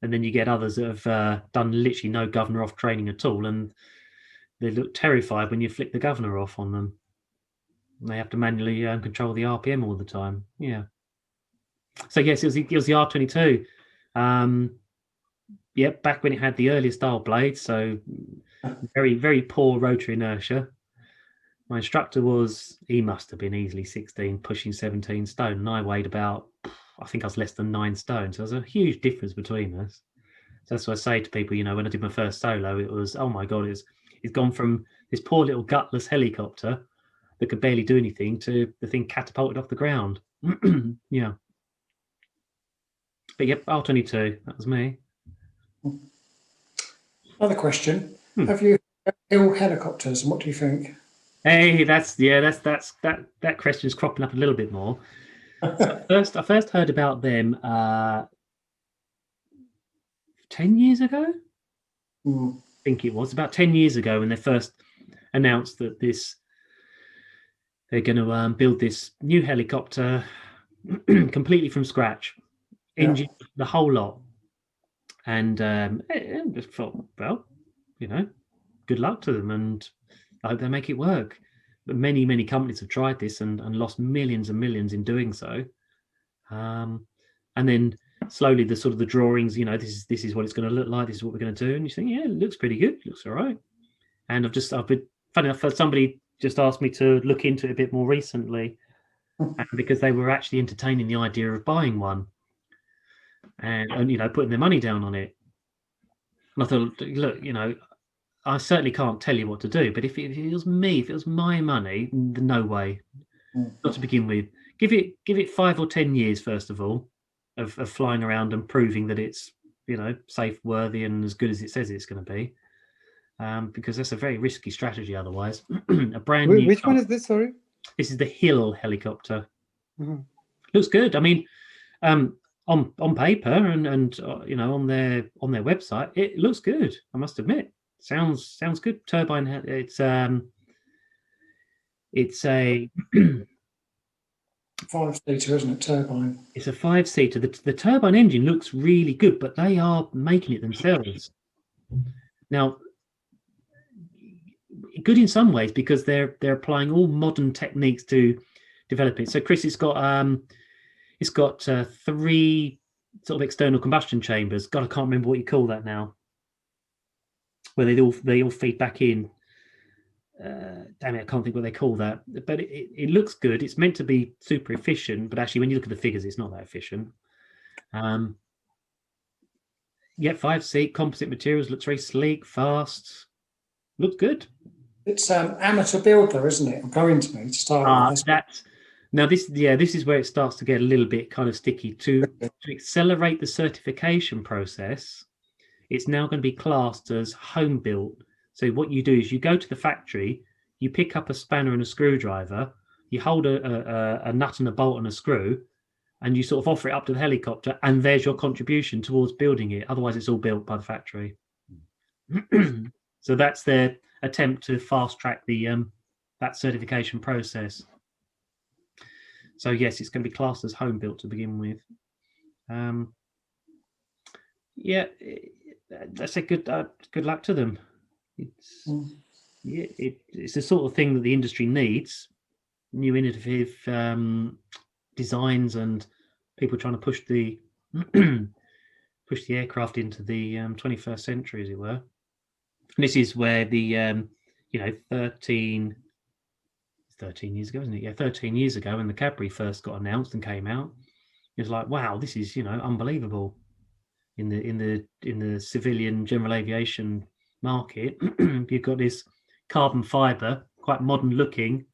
then you get others that have done literally no governor off training at all, and they look terrified when you flick the governor off on them. And they have to manually control the RPM all the time. Yeah. So yes, it was the R22. Yep, back when it had the earlier style blades, so very, very poor rotary inertia. My instructor he must have been easily 16, pushing 17 stone, and I weighed about, I think I was less than 9 stone. So there's a huge difference between us. So that's what I say to people, when I did my first solo, it was, oh my God, it's gone from this poor little gutless helicopter that could barely do anything to the thing catapulted off the ground. Yeah. But yep, R22, that was me. Another question: have you Hill helicopters, and what do you think? Hey, that question is cropping up a little bit more. I first heard about them 10 years ago. I think it was about 10 years ago when they first announced that they're going to build this new helicopter completely from scratch, engine, the whole lot. And I just thought, well, good luck to them, and I hope they make it work. But many, many companies have tried this and lost millions and millions in doing so. And then slowly the drawings, this is what it's going to look like. This is what we're going to do. And you think, yeah, it looks pretty good. It looks all right. And I've been, funny enough, somebody just asked me to look into it a bit more recently, because they were actually entertaining the idea of buying one. And putting their money down on it. And I thought, look, I certainly can't tell you what to do, but if it was me, if it was my money, no way. Not to begin with. Give it 5 or 10 years first of all, of flying around and proving that it's safe, worthy, and as good as it says it's going to be. Because that's a very risky strategy otherwise. A brand new. Which one is this? Sorry. This is the Hill helicopter. Looks good. I mean. On paper and on their website, it looks good. I must admit, sounds good. Turbine. It's a 5-seater, isn't it? Turbine. It's a 5-seater. The turbine engine looks really good, but they are making it themselves now. Good in some ways because they're applying all modern techniques to develop it. So Chris, it's got 3 sort of external combustion chambers. God, I can't remember what you call that now. Where they all feed back in. Damn it, I can't think what they call that. But it looks good. It's meant to be super efficient, but actually, when you look at the figures, it's not that efficient. 5-seat composite materials, looks very sleek, fast. Looks good. It's amateur builder, isn't it? Going to me to start with. Now this is where it starts to get a little bit kind of sticky. To accelerate the certification process, it's now going to be classed as home built. So what you do is you go to the factory, you pick up a spanner and a screwdriver, you hold a nut and a bolt and a screw, and you sort of offer it up to the helicopter, and there's your contribution towards building it. Otherwise, it's all built by the factory. So that's their attempt to fast track the that certification process. So yes, it's going to be classed as home built to begin with. Yeah, that's a good luck to them. It's it's the sort of thing that the industry needs. New innovative designs and people trying to push the push the aircraft into the 21st century, as it were. And this is where the 13 years ago, isn't it? Yeah, 13 years ago, when the Cadbury first got announced and came out, it was like, wow, this is unbelievable. In the civilian general aviation market, you've got this carbon fiber, quite modern looking,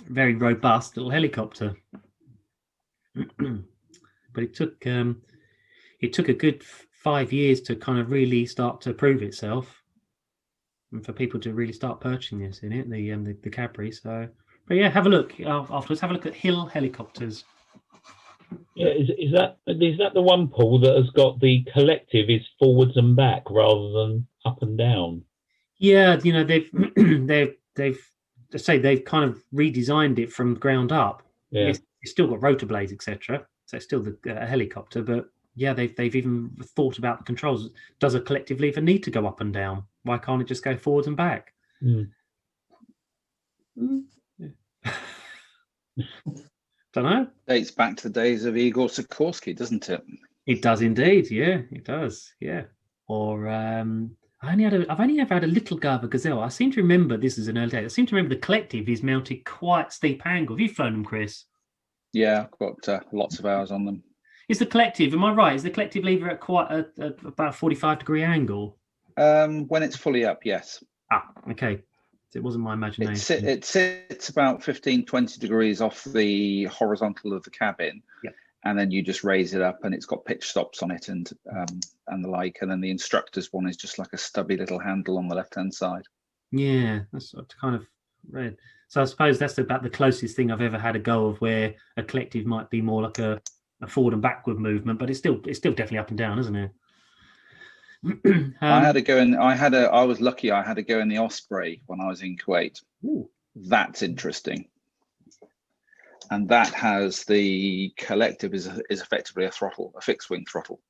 very robust little helicopter. But it took a good 5 years to kind of really start to prove itself, and for people to really start purchasing this in it, the Cadbury. So, but yeah, have a look afterwards. Have a look at Hill helicopters. Yeah, is that the one, Paul, that has got the collective is forwards and back rather than up and down? Yeah, they've kind of redesigned it from ground up. Yeah, it's still got rotor blades, etc. So it's still a helicopter, but yeah, they've even thought about the controls. Does a collective lever need to go up and down? Why can't it just go forwards and back? Don't know. Dates back to the days of Igor Sikorsky, doesn't it? It does indeed. Yeah, it does. Yeah. Or I've only ever had a little go of a Gazelle. I seem to remember this is an early day. I seem to remember the collective is mounted quite steep angle. Have you flown them, Chris? Yeah, I've got lots of hours on them. Is the collective? Am I right? Is the collective lever at quite about 45-degree angle? When it's fully up, yes. Ah, okay. It wasn't my imagination. It sits about 15-20 degrees off the horizontal of the cabin, yep. And then you just raise it up, and it's got pitch stops on it and the like. And then the instructor's one is just like a stubby little handle on the left-hand side. Yeah, that's what I kind of read. So I suppose that's about the closest thing I've ever had a go of where a collective might be more like a forward and backward movement, but it's still definitely up and down, isn't it? I had a go in. I was lucky. I had a go in the Osprey when I was in Kuwait. Ooh. That's interesting. And that has the collective is effectively a throttle, a fixed wing throttle.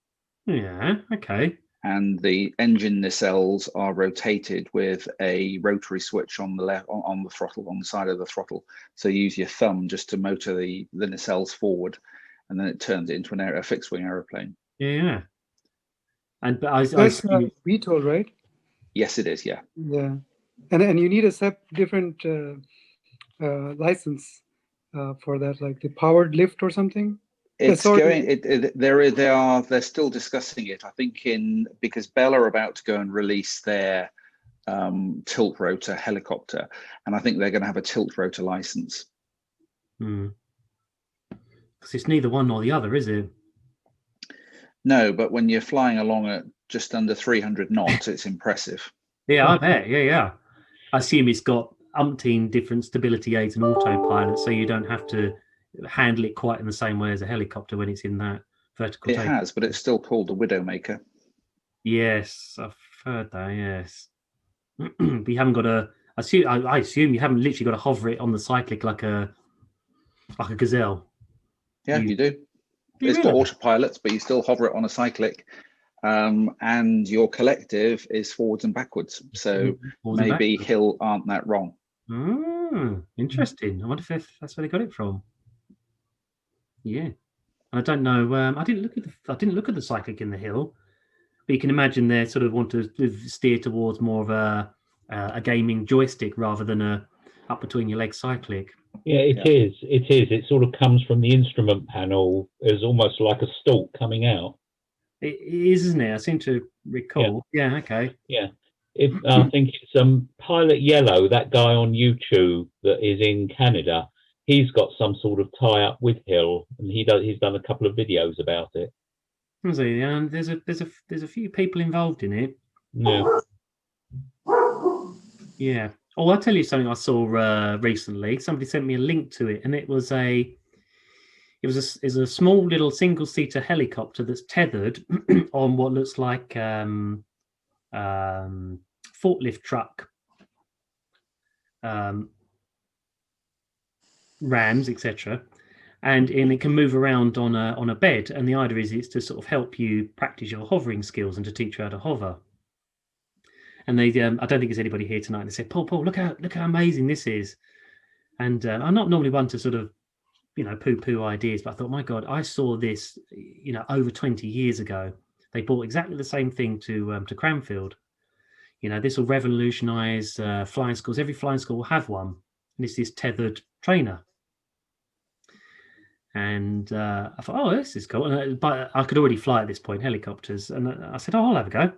Yeah. Okay. And the engine nacelles are rotated with a rotary switch on the left on the throttle, on the side of the throttle. So you use your thumb just to motor the nacelles forward, and then it turns it into a fixed wing aeroplane. Yeah. And that's VTOL, right? Yes, it is. Yeah. Yeah, and you need a different license for that, like the powered lift or something. It's going. They're still discussing it. I think because Bell are about to go and release their tilt rotor helicopter, and I think they're going to have a tilt rotor license. Because it's neither one nor the other, is it? No, but when you're flying along at just under 300 knots, it's impressive. Yeah, I bet. Yeah. I assume it's got umpteen different stability aids and autopilot, so you don't have to handle it quite in the same way as a helicopter when it's in that vertical. It has, but it's still called the Widowmaker. Yes, I've heard that. Yes, but you haven't got a. I assume you haven't literally got to hover it on the cyclic like a Gazelle. Yeah, you do. It's got autopilots, but you still hover it on a cyclic, and your collective is forwards and backwards. So maybe Hill aren't that wrong. Interesting. I wonder if that's where they got it from. Yeah, I don't know. I didn't look at the cyclic in the Hill, but you can imagine they sort of want to steer towards more of a gaming joystick rather than a up between your legs cyclic. Yeah, it is. It sort of comes from the instrument panel as almost like a stalk coming out. It is, isn't it? I seem to recall. Yeah, okay. Yeah. I think it's Pilot Yellow, that guy on YouTube that is in Canada. He's got some sort of tie-up with Hill, and he's done a couple of videos about it. There's a few people involved in it. Yeah. Yeah. Oh, I'll tell you something I saw recently. Somebody sent me a link to it, and it was a small little single-seater helicopter that's tethered on what looks like forklift truck rams, etc. And it can move around on a bed. And the idea is to sort of help you practice your hovering skills and to teach you how to hover. And they, I don't think there's anybody here tonight. They said, Paul, look how amazing this is. And I'm not normally one to sort of, poo-poo ideas, but I thought, my God, I saw this, over 20 years ago. They bought exactly the same thing to Cranfield. This will revolutionise flying schools. Every flying school will have one. And it's this tethered trainer. And I thought, oh, this is cool. But I could already fly at this point, helicopters. And I said, oh, I'll have a go.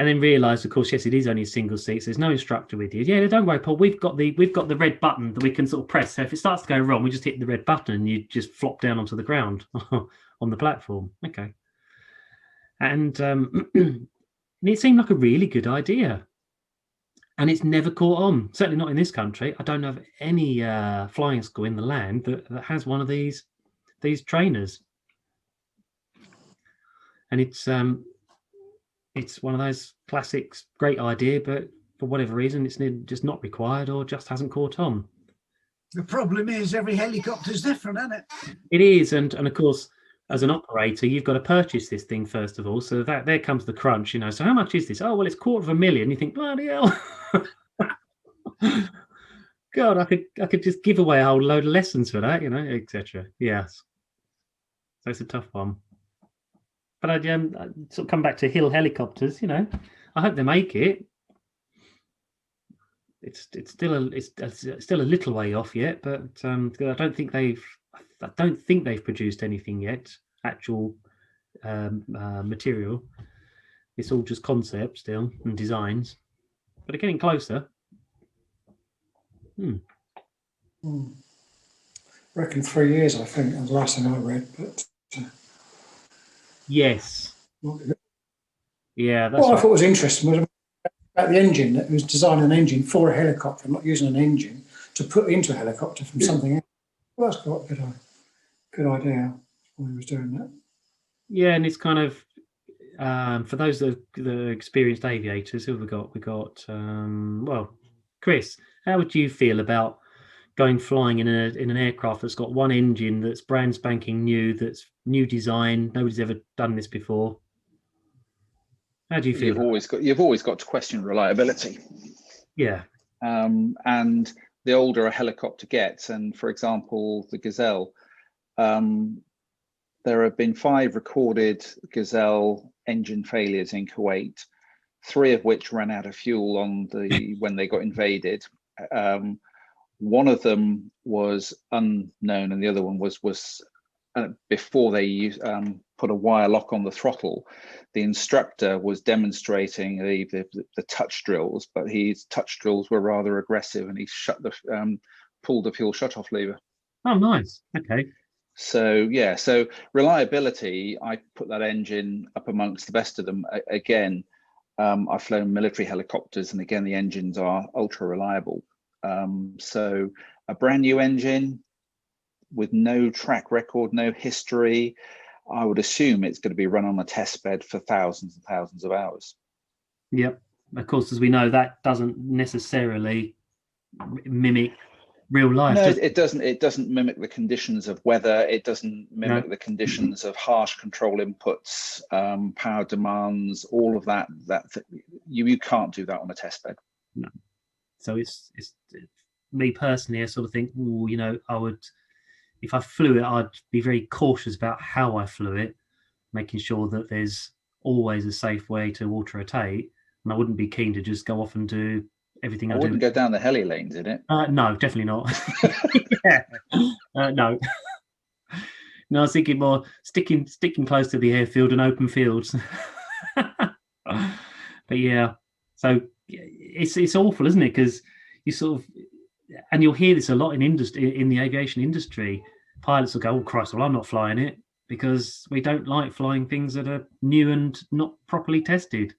And then realised, of course, yes, it is only a single seat. So there's no instructor with you. Yeah, don't worry, Paul. We've got the red button that we can sort of press. So if it starts to go wrong, we just hit the red button and you just flop down onto the ground on the platform. Okay. And it seemed like a really good idea. And it's never caught on. Certainly not in this country. I don't know of any flying school in the land that has one of these trainers. And it's one of those classics, great idea, but for whatever reason, it's just not required or just hasn't caught on. The problem is every helicopter's different, isn't it? It is, and of course, as an operator, you've got to purchase this thing first of all. So there comes the crunch, So how much is this? Oh, well, it's $250,000. You think, bloody hell. God, I could just give away a whole load of lessons for that, etc. Yes. So it's a tough one. But I'd sort of come back to Hill helicopters. I hope they make it. It's still a little way off yet, but I don't think they've produced anything yet. Actual material. It's all just concept still and designs, but they're getting closer. I reckon 3 years. I think was the last thing I read, but. Yes. Yeah. That's what I thought was interesting was about the engine. That it was designing an engine for a helicopter, not using an engine to put into a helicopter from something else. Well, that's quite a good idea when he was doing that. Yeah, and it's kind of for those that are the experienced aviators. Who have we got? We got Chris. How would you feel about going flying in an aircraft that's got one engine that's brand spanking new, that's new design, nobody's ever done this before? How do you feel? You've always got to question reliability. Yeah. And the older a helicopter gets, and for example, the Gazelle, there have been 5 recorded Gazelle engine failures in Kuwait, 3 of which ran out of fuel when they got invaded. One of them was unknown, and the other one was before they put a wire lock on the throttle. The instructor was demonstrating the touch drills, but his touch drills were rather aggressive, and he pulled the fuel shutoff lever. Oh, nice. Okay. So yeah, so reliability, I put that engine up amongst the best of them. Again, I've flown military helicopters, and again, the engines are ultra reliable. So a brand new engine with no track record, no history, I would assume it's going to be run on a test bed for thousands and thousands of hours. Yep. Of course, as we know, that doesn't necessarily mimic real life. No, it doesn't. It doesn't mimic the conditions of weather. It doesn't mimic the conditions of harsh control inputs, power demands, all of that. You can't do that on a test bed. No. So it's me personally, I sort of think, I would, if I flew it, I'd be very cautious about how I flew it, making sure that there's always a safe way to auto rotate, and I wouldn't be keen to just go off and do everything I do. Wouldn't go down the heli lanes, in it? No, definitely not. No. No, I was thinking more sticking close to the airfield and open fields. But yeah, so it's awful, isn't it? Because you sort of, and you'll hear this a lot in the aviation industry. Pilots will go, "Oh Christ, well, I'm not flying it." because we don't like flying things that are new and not properly tested.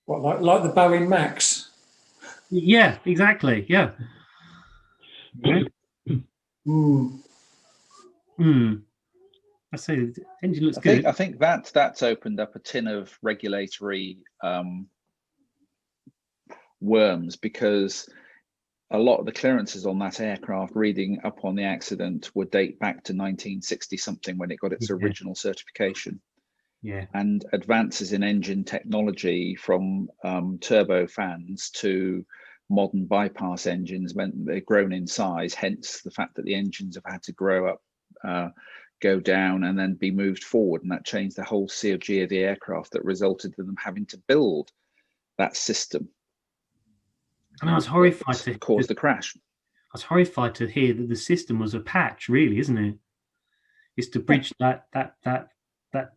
What, like the Boeing Max? Yeah, exactly. Yeah. Okay. I say the engine looks good. I think that's opened up a tin of regulatory worms, because a lot of the clearances on that aircraft, reading up on the accident, would date back to 1960 something when it got its original certification. Yeah. And advances in engine technology, from turbofans to modern bypass engines, meant that they've grown in size, hence the fact that the engines have had to grow up, go down, and then be moved forward. And that changed the whole COG of the aircraft, that resulted in them having to build that system. And I was horrified to cause the crash. I was horrified to hear that the system was a patch, really, isn't it? It's to bridge that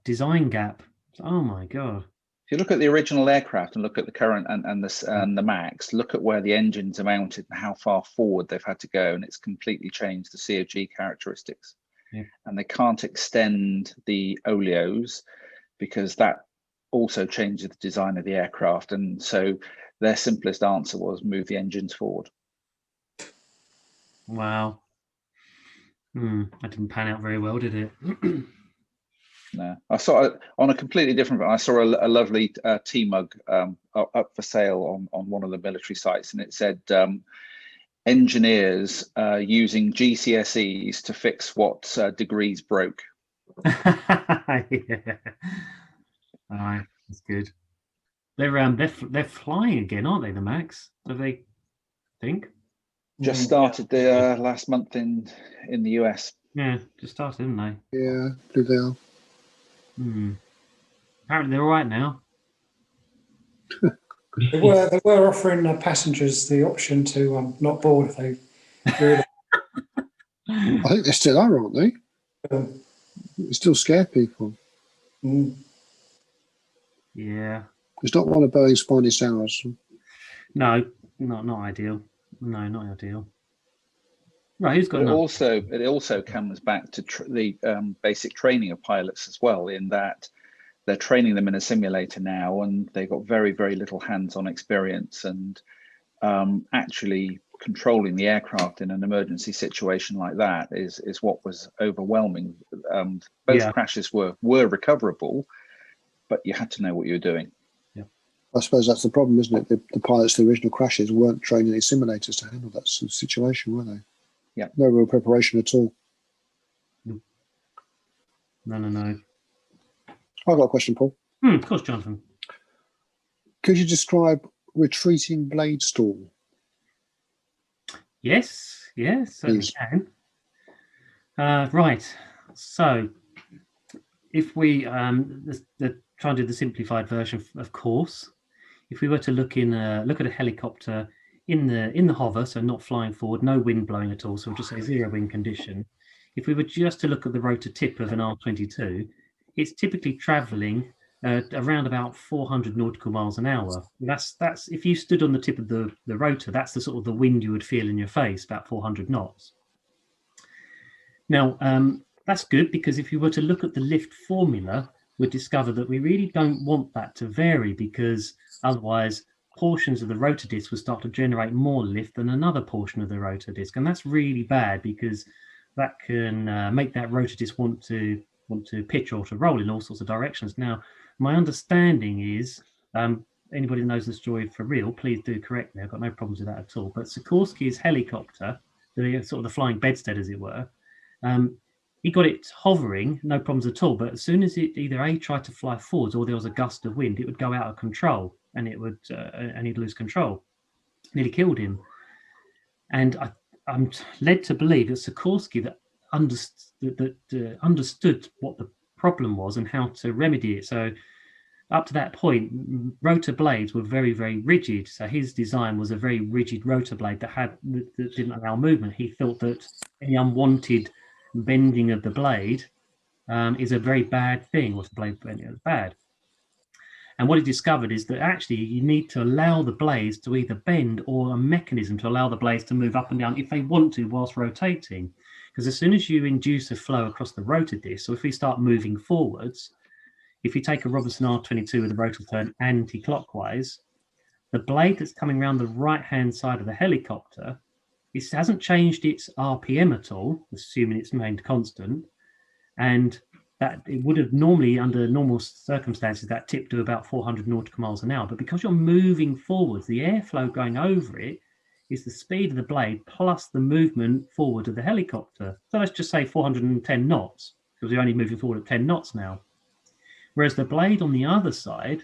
design gap. Oh my God. If you look at the original aircraft and look at the current and the Max, look at where the engines are mounted and how far forward they've had to go, and it's completely changed the COG characteristics. Yeah. And they can't extend the oleos, because that also changes the design of the aircraft. And so their simplest answer was move the engines forward. Wow. That didn't pan out very well, did it? No, I saw on a completely different. I saw a lovely tea mug up for sale on one of the military sites, and it said engineers using GCSEs to fix what degrees broke. Yeah. All right, that's good. They're flying again, aren't they? The Max? Do they think? Just started the last month in the US. Yeah, just started, didn't they? Yeah, do they are. Apparently they're all right now. They were offering passengers the option to not board if they really. I think they still are, aren't they? They still scare people. Yeah. It's not one of Boeing's finest hours. No, not ideal. No, not ideal. Right, who's got it also comes back to the basic training of pilots as well, in that they're training them in a simulator now, and they've got very, very little hands-on experience, and actually controlling the aircraft in an emergency situation like that is what was overwhelming. Both crashes were recoverable, but you had to know what you were doing. Yeah, I suppose that's the problem, isn't it? The pilots of the original crashes weren't trained in simulators to handle that situation, were they? Yeah. No real preparation at all. No. I've got a question, Paul. Of course, Jonathan. Could you describe retreating blade stall? Yes, certainly can. Right. So, if we try and do the simplified version, of course, if we were to look at a helicopter in the hover, so not flying forward, no wind blowing at all, so we'll just say zero wind condition. If we were just to look at the rotor tip of an R22, it's typically traveling around about 400 nautical miles an hour. That's if you stood on the tip of the rotor, that's the sort of the wind you would feel in your face, about 400 knots. Now, that's good, because if you were to look at the lift formula, we'd discover that we really don't want that to vary, because otherwise portions of the rotor disc will start to generate more lift than another portion of the rotor disc, and that's really bad, because that can make that rotor disc want to pitch or to roll in all sorts of directions. Now, my understanding is, anybody who knows the story for real, please do correct me. I've got no problems with that at all. But Sikorsky's helicopter, the sort of the flying bedstead, as it were, he got it hovering, no problems at all. But as soon as it either tried to fly forwards or there was a gust of wind, it would go out of control, and it would and he'd lose control. Nearly killed him. And I'm led to believe that Sikorsky that understood what the problem was and how to remedy it. So up to that point, rotor blades were very, very rigid. So his design was a very rigid rotor blade that didn't allow movement. He thought that any unwanted bending of the blade is a very bad thing. What's the blade bending? It's bad. And what he discovered is that actually you need to allow the blades to either bend, or a mechanism to allow the blades to move up and down if they want to whilst rotating. Because as soon as you induce a flow across the rotor disc, so if we start moving forwards, if you take a Robinson R22 with the rotor turned anti-clockwise, the blade that's coming around the right-hand side of the helicopter, it hasn't changed its RPM at all, assuming it's remained constant, and that it would have normally, under normal circumstances, that tip do about 400 nautical miles an hour. But because you're moving forwards, the airflow going over it is the speed of the blade plus the movement forward of the helicopter. So let's just say 410 knots, because we're only moving forward at 10 knots now. Whereas the blade on the other side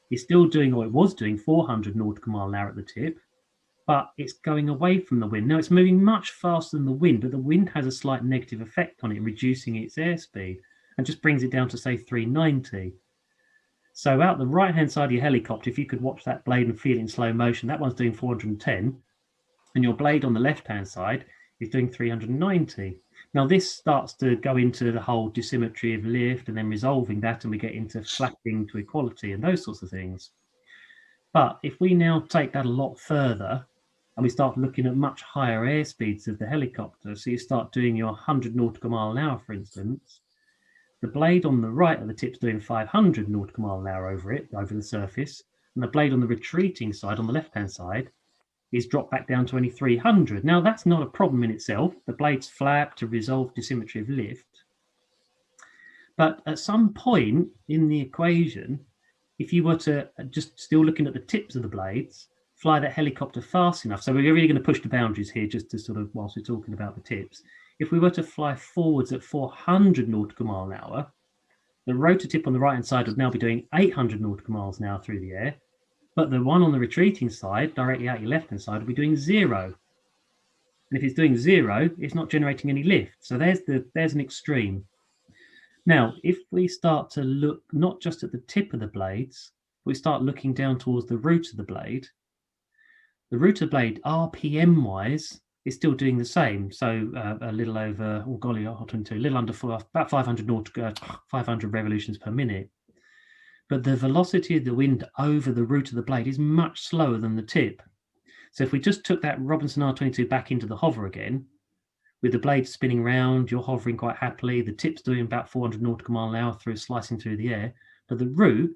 is still doing, or it was doing, 400 nautical mile an hour at the tip, but it's going away from the wind. Now it's moving much faster than the wind, but the wind has a slight negative effect on it, reducing its airspeed, and just brings it down to, say, 390. So out the right-hand side of your helicopter, if you could watch that blade and feel it in slow motion, that one's doing 410, and your blade on the left-hand side is doing 390. Now this starts to go into the whole dissymmetry of lift and then resolving that, and we get into flapping to equality and those sorts of things. But if we now take that a lot further and we start looking at much higher airspeeds of the helicopter, so you start doing your 100 nautical mile an hour, for instance, the blade on the right of the tip's doing 500 nautical mile an hour over it, over the surface, and the blade on the retreating side, on the left-hand side, is dropped back down to only 300. Now, that's not a problem in itself. The blades flap to resolve dissymmetry of lift. But at some point in the equation, if you were to, just still looking at the tips of the blades, fly that helicopter fast enough, so we're really going to push the boundaries here just to sort of, whilst we're talking about the tips, if we were to fly forwards at 400 nautical mile an hour, the rotor tip on the right-hand side would now be doing 800 nautical miles an hour through the air, but the one on the retreating side, directly out your left-hand side, will be doing 0. And if it's doing 0, it's not generating any lift. So there's an extreme. Now, if we start to look not just at the tip of the blades, we start looking down towards the root of the blade RPM-wise is still doing the same. So a little over, oh golly, a little under about 500 revolutions per minute. But the velocity of the wind over the root of the blade is much slower than the tip. So if we just took that Robinson R22 back into the hover again, with the blade spinning around, you're hovering quite happily, the tip's doing about 400 nautical mile an hour through slicing through the air, but the root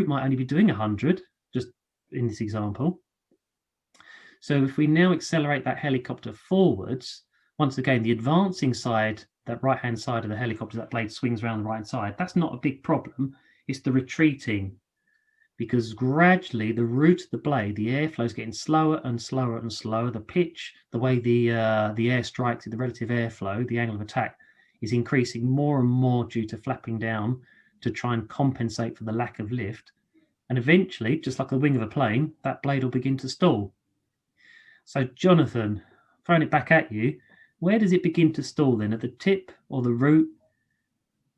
might only be doing 100, just in this example. So if we now accelerate that helicopter forwards, once again, the advancing side, that right-hand side of the helicopter, that blade swings around the right side, that's not a big problem. It's the retreating, because gradually the root of the blade, the airflow is getting slower and slower and slower. The pitch, the way the air strikes it, the relative airflow, the angle of attack is increasing more and more due to flapping down to try and compensate for the lack of lift. And eventually, just like the wing of a plane, that blade will begin to stall. So Jonathan, throwing it back at you, where does it begin to stall then? At the tip or the root?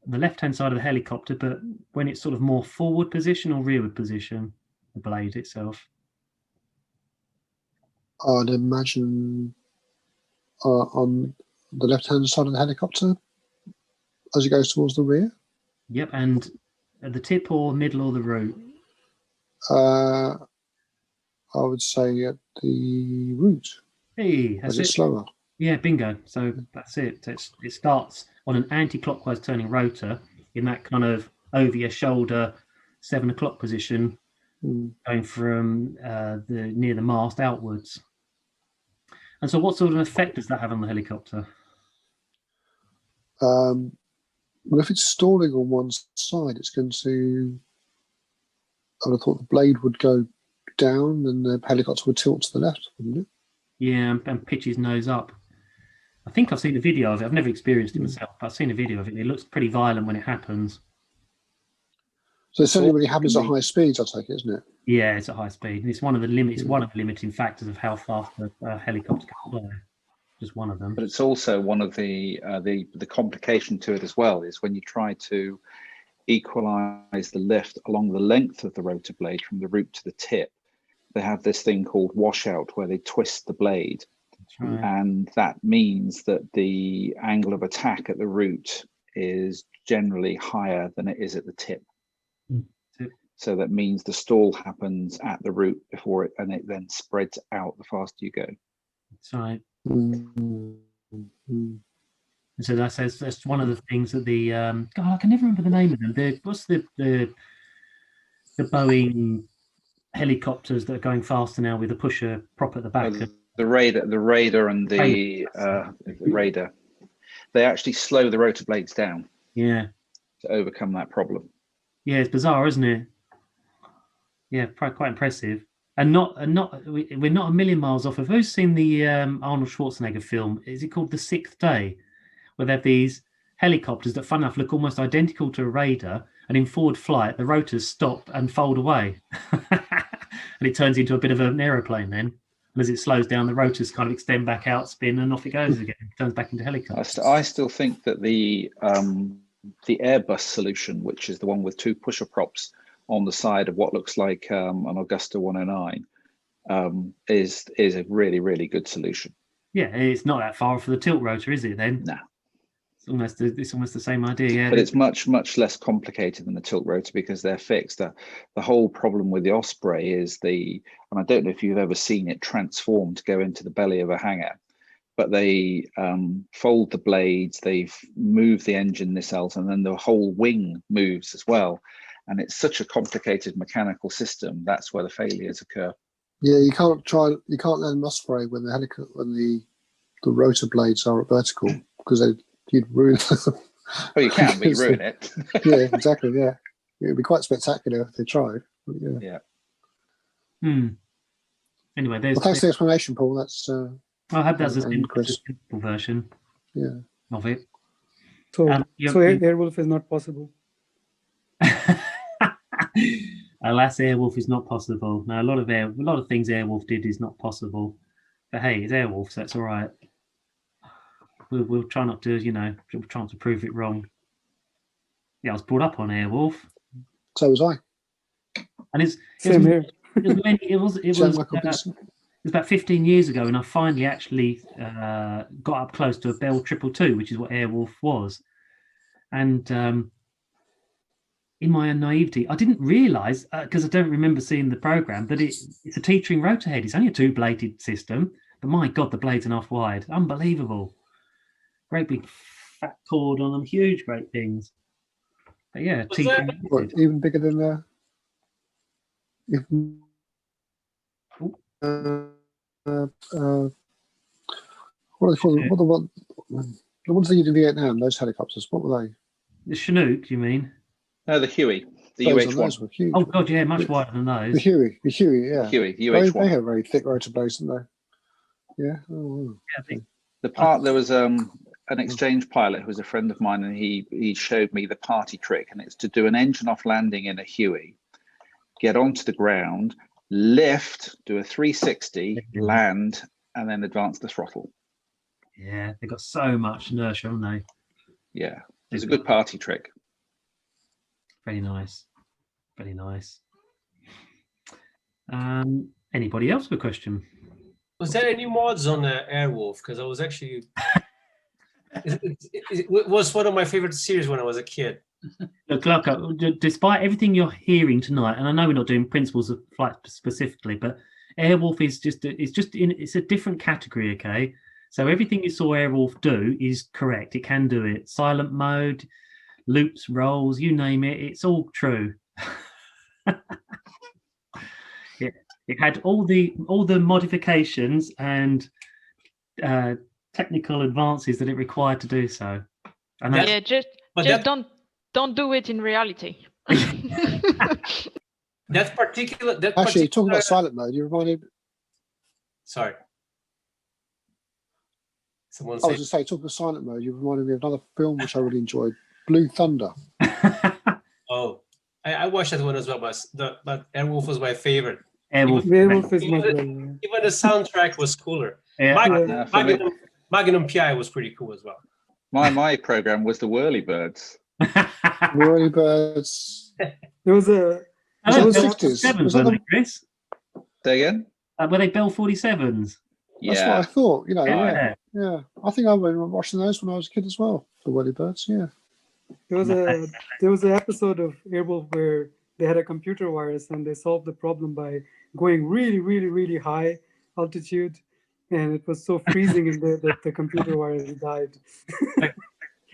The left-hand side of the helicopter, but when it's sort of more forward position or rearward position, the blade itself? I'd imagine on the left-hand side of the helicopter as it goes towards the rear. Yep, and at the tip or middle or the root? I would say at the root. Hey, that's as it's it. Slower. Yeah, bingo. So that's it. It starts on an anti-clockwise turning rotor in that kind of over your shoulder 7 o'clock position, going from near the mast outwards. And so what sort of effect does that have on the helicopter? Well, if it's stalling on one side, it's going to, I would have thought the blade would go down and the helicopter would tilt to the left, wouldn't it? Yeah, and pitch his nose up. I think I've seen a video of it. I've never experienced it myself, but I've seen a video of it. It looks pretty violent when it happens. So it certainly really happens at high speeds, I take it, isn't it? Yeah, it's at high speed. And it's one of the limits, one of the limiting factors of how fast a helicopter can fly. Just one of them. But it's also one of the complication to it as well is when you try to equalize the lift along the length of the rotor blade from the root to the tip, they have this thing called washout where they twist the blade. Right. And that means that the angle of attack at the root is generally higher than it is at the tip. So that means the stall happens at the root before it, and it then spreads out the faster you go. That's right. Mm. And so that's one of the things that the God, I can never remember the name of them. What's the Boeing helicopters that are going faster now with a pusher prop at the back? The Raider and the Raider. They actually slow the rotor blades down. Yeah. To overcome that problem. Yeah, it's bizarre, isn't it? Yeah, quite impressive. And we're not a million miles off of. Who's seen the Arnold Schwarzenegger film? Is it called The Sixth Day? Where they have these helicopters that, fun enough, look almost identical to a Raider, and in forward flight, the rotors stop and fold away. And it turns into a bit of an aeroplane then. And as it slows down, the rotors kind of extend back out, spin, and off it goes again. It turns back into helicopter. I still think that the Airbus solution, which is the one with two pusher props on the side of what looks like an Augusta 109, is a really, really good solution. Yeah, it's not that far for the tilt rotor, is it then? No. It's almost the same idea, yeah. But it's much less complicated than the tilt rotor because they're fixed. The whole problem with the Osprey is and I don't know if you've ever seen it transform to go into the belly of a hangar, but they fold the blades, they move the engine nacelles, and then the whole wing moves as well. And it's such a complicated mechanical system. That's where the failures occur. Yeah, you can't land an Osprey when the rotor blades are vertical because you'd ruin them. Oh, you can, but you ruin it. Yeah, exactly. Yeah, it would be quite spectacular if they tried. Yeah. Anyway, thanks for the explanation, Paul. That's. I hope that's a simple version. Yeah. Of it. So Airwolf is not possible. Alas, Airwolf is not possible. Now, a lot of things Airwolf did is not possible. But hey, it's Airwolf, so that's all right. We'll try not to, we'll try not to prove it wrong. Yeah, I was brought up on Airwolf. So was I. And it was about 15 years ago, and I finally actually got up close to a Bell 222, which is what Airwolf was. And in my naivety, I didn't realise, because I don't remember seeing the programme, that it's a teetering rotor head. It's only a two-bladed system, but my God, the blades are half wide. Unbelievable. Great big fat cord on them, huge, great things. But yeah, even bigger than the. What are they called? The ones they used in Vietnam, those helicopters, what were they? The Chinook, you mean? No, the Huey, the UH-1. Oh God, yeah, much wider than those. The Huey, yeah. Huey, the UH-1. They have very thick rotor blades, don't they? Yeah. Oh, yeah. There was an exchange pilot who was a friend of mine, and he showed me the party trick, and it's to do an engine off landing in a Huey, get onto the ground, lift, do a 360, land, and then advance the throttle. Yeah, they've got so much inertia, haven't they? Yeah, it's a good party trick. Very nice. Very nice. Anybody else with a question? Was there any mods on Airwolf? Because I was actually... it was one of my favorite series when I was a kid. Look, despite everything you're hearing tonight, and I know we're not doing principles of flight specifically, but Airwolf is it's a different category, okay? So everything you saw Airwolf do is correct. It can do it. Silent mode, loops, rolls, you name it, it's all true. It had all the modifications and technical advances that it required to do so. And yeah, just don't do it in reality. Actually, talking about silent mode, you reminded. Sorry. I was going to say, talking about silent mode, you reminded me of another film which I really enjoyed, Blue Thunder. Oh, I watched that one as well, but Airwolf was my favorite. Airwolf is my even the soundtrack was cooler. Yeah. Magnum PI was pretty cool as well. My program was the Whirlybirds. Whirlybirds. There was a. It was 60s. Chris? Say again? Were they Bell 47s? That's what I thought. Yeah. I think I went watching those when I was a kid as well. The Whirlybirds. Yeah. There was an episode of Airwolf where they had a computer virus and they solved the problem by going really, really, really high altitude and it was so freezing in there that the computer wires died.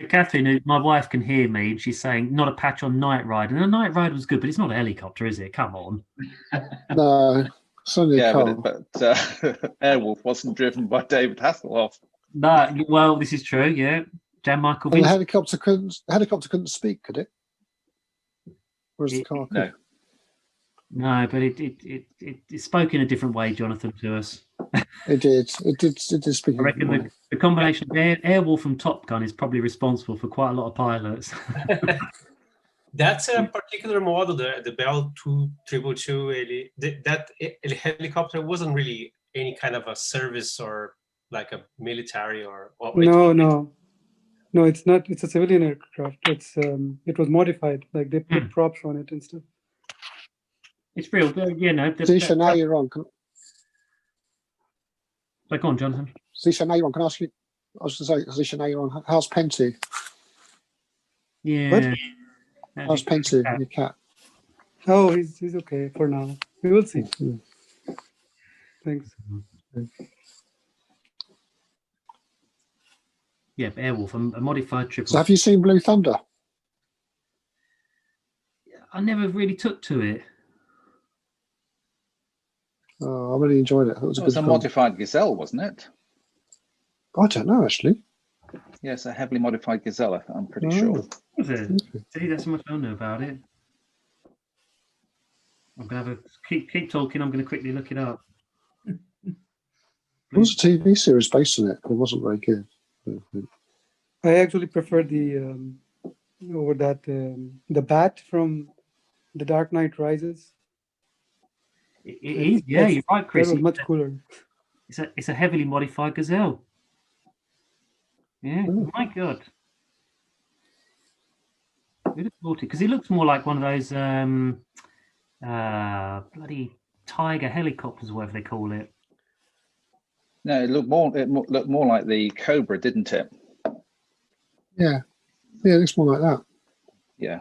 Catherine, my wife can hear me, and she's saying, not a patch on Night Ride. And a Night Ride was good, but it's not a helicopter, is it? Come on. No, it's only a car. but Airwolf wasn't driven by David Hasselhoff. No, well, this is true, yeah. Jan Michael And the Vincent. helicopter couldn't speak, could it? Whereas the car could. No. No, but it spoke in a different way, Jonathan, to us. It did. It did speak. I reckon the combination of Airwolf and Top Gun is probably responsible for quite a lot of pilots. That's a particular model, the Bell 222. That helicopter wasn't really any kind of a service or like a military or No, it's not. It's a civilian aircraft. It was modified. Like they put props on it and stuff. It's real, you know. Zisha, now you're on. So go on, Jonathan. Zisha, now you're on. Can I ask you? I was going to say, Zisha, now you're on. How's Penty? Yeah. What? How's Penty, your cat? Oh, he's okay for now. We will see. Thanks. Yeah, Airwolf, a modified triple. So have you seen Blue Thunder? I never really took to it. Oh, I really enjoyed it. It was a modified Gazelle, wasn't it? I don't know, actually. Yes, a heavily modified Gazelle, I'm pretty sure. Was it? See, that's how much I know about it. I'm going to have keep talking. I'm going to quickly look it up. There was a TV series based on it, but it wasn't very good. I actually prefer the Bat from The Dark Knight Rises. It is, yeah, you're right, Chris. That was much cooler. It's a heavily modified Gazelle. Yeah, my God. Because it looks more like one of those bloody Tiger helicopters, whatever they call it. No, it looked more like the Cobra, didn't it? Yeah, it looks more like that. Yeah.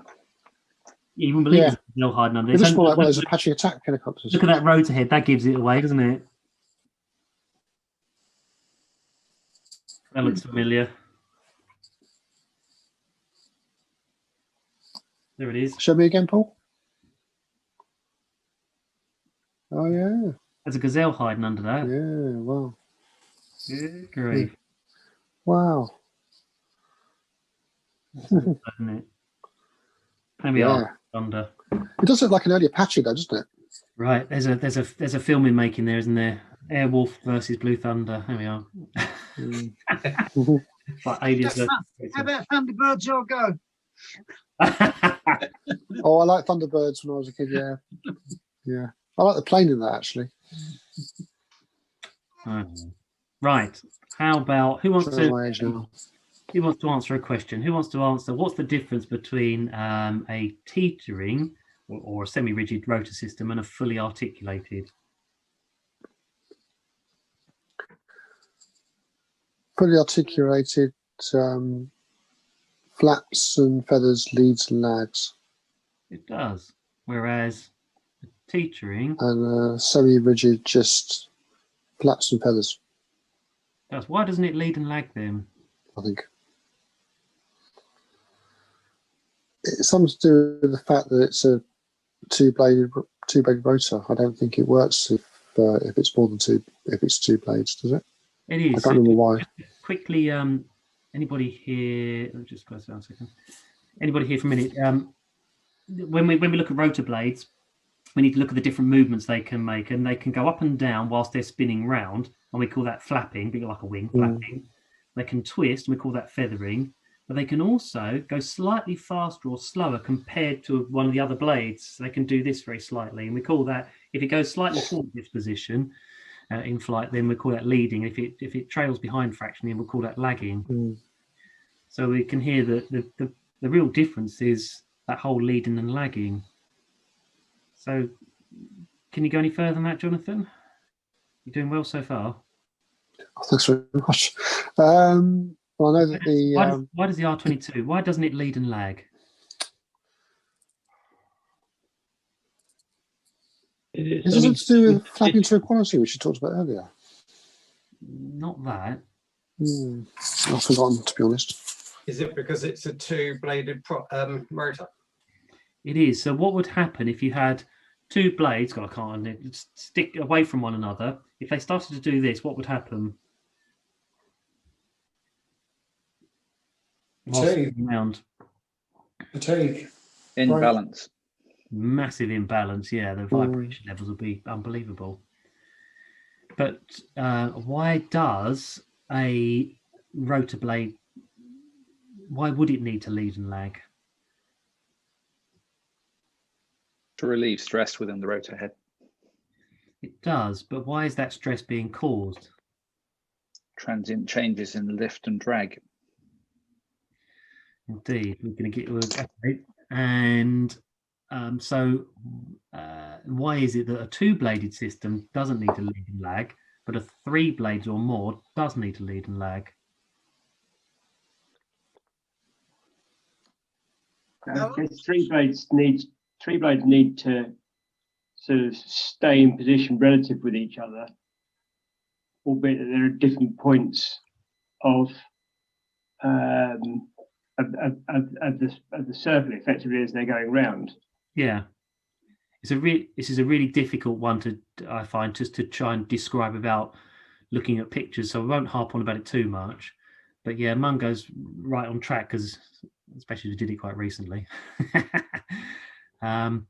You wouldn't believe it's no hiding under it. It looks more like one of those Apache attack helicopters. Look at that rotor head. That gives it away, doesn't it? That looks familiar. There it is. Show me again, Paul. Oh, yeah. There's a Gazelle hiding under that. Yeah, wow. Yeah, great. Wow. Isn't it? There we are. Under. It does look like an early Apache, though, doesn't it? Right. There's a film in making there, isn't there? Airwolf versus Blue Thunder. There we are. Like aliens. How about Thunderbirds or Go? Oh, I like Thunderbirds when I was a kid. Yeah, yeah. I like the plane in that actually. Right. How about who wants to answer a question? Who wants to answer? What's the difference between a teetering or a semi-rigid rotor system and a fully articulated? Fully articulated flaps and feathers, leads and lags. It does. Whereas teetering and semi-rigid just flaps and feathers. Does. Why doesn't it lead and lag them? I think it's something to do with the fact that it's a two-bladed rotor. I don't think it works if it's more than two. If it's two blades, does it? It is. I can't remember why. Quickly, anybody here? Let me just close down a second. Anybody here for a minute? When we look at rotor blades, we need to look at the different movements they can make, and they can go up and down whilst they're spinning round, and we call that flapping, bit like a wing, flapping. They can twist, and we call that feathering, but they can also go slightly faster or slower compared to one of the other blades. They can do this very slightly, and we call that, if it goes slightly forward this position in flight, then we call that leading. If it trails behind fractionally, we'll call that lagging. So we can hear that the real difference is that whole leading and lagging. So can you go any further than that, Jonathan? You're doing well so far. Oh, thanks very much. Well, I know that why does the R22, why doesn't it lead and lag? Is it to do with flapping to equality, which you talked about earlier? not that. I've forgotten, to be honest. Is it because it's a two-bladed rotor? It is. So what would happen if you had two blades, God, I can't stick away from one another? If they started to do this, what would happen? Fatigue. Imbalance. Massive imbalance. Yeah, the vibration levels would be unbelievable. But why does a rotor blade, why would it need to lead and lag? To relieve stress within the rotor head. It does, but why is that stress being caused? Transient changes in lift and drag. Indeed, we're going to get okay. And so why is it that a two-bladed system doesn't need to lead and lag, but a three blades or more does need to lead and lag? Because three blades need to sort of stay in position relative with each other, albeit that there are different points of the circle effectively as they're going round. Yeah, this is a really difficult one to, I find, just to try and describe without looking at pictures. So I won't harp on about it too much. But yeah, Mungo's right on track, because especially if you did it quite recently. To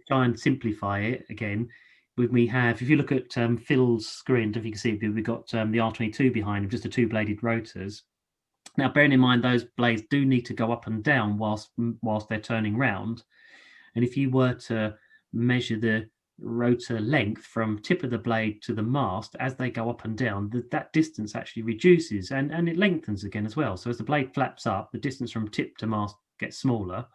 try and simplify it again, we have, if you look at Phil's screen, if you can see, we've got the R22 behind him, just the two-bladed rotors. Now, bearing in mind those blades do need to go up and down whilst they're turning round. And if you were to measure the rotor length from tip of the blade to the mast as they go up and down, that distance actually reduces and it lengthens again as well. So as the blade flaps up, the distance from tip to mast gets smaller,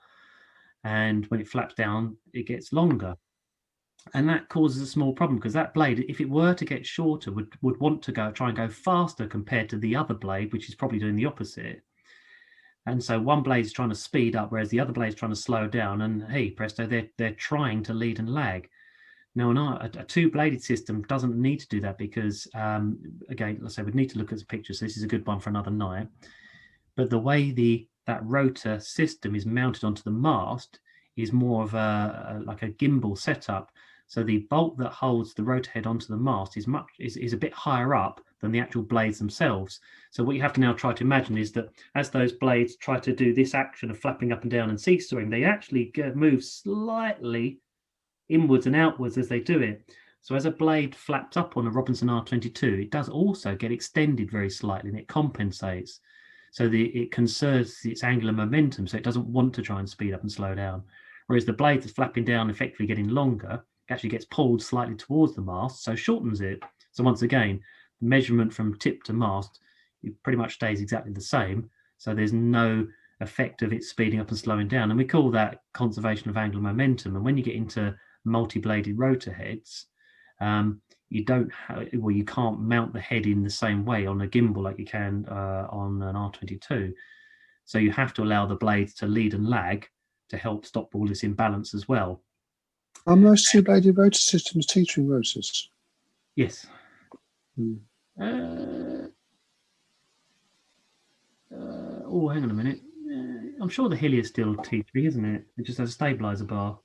and when it flaps down, it gets longer. And that causes a small problem, because that blade, if it were to get shorter, would want to try and go faster compared to the other blade, which is probably doing the opposite. And so one blade is trying to speed up, whereas the other blade is trying to slow down. And hey, presto, they're trying to lead and lag. Now, a two-bladed system doesn't need to do that, because, again, let's say we'd need to look at the picture. So this is a good one for another night. But the way that rotor system is mounted onto the mast is more of like a gimbal setup. So the bolt that holds the rotor head onto the mast is a bit higher up than the actual blades themselves. So what you have to now try to imagine is that as those blades try to do this action of flapping up and down and seesawing, they actually move slightly inwards and outwards as they do it. So as a blade flaps up on a Robinson R22, it does also get extended very slightly, and it compensates. So it conserves its angular momentum, so it doesn't want to try and speed up and slow down. Whereas the blade that's flapping down, effectively getting longer, actually gets pulled slightly towards the mast, so shortens it. So once again, the measurement from tip to mast, it pretty much stays exactly the same. So there's no effect of it speeding up and slowing down. And we call that conservation of angular momentum. And when you get into multi-bladed rotor heads, you can't mount the head in the same way on a gimbal like you can on an R22. So you have to allow the blades to lead and lag to help stop all this imbalance as well. Are most two-bladed rotor systems teetering rotors? Yes. Hmm. Oh, hang on a minute. I'm sure the Hilly is still teetering, isn't it? It just has a stabilizer bar.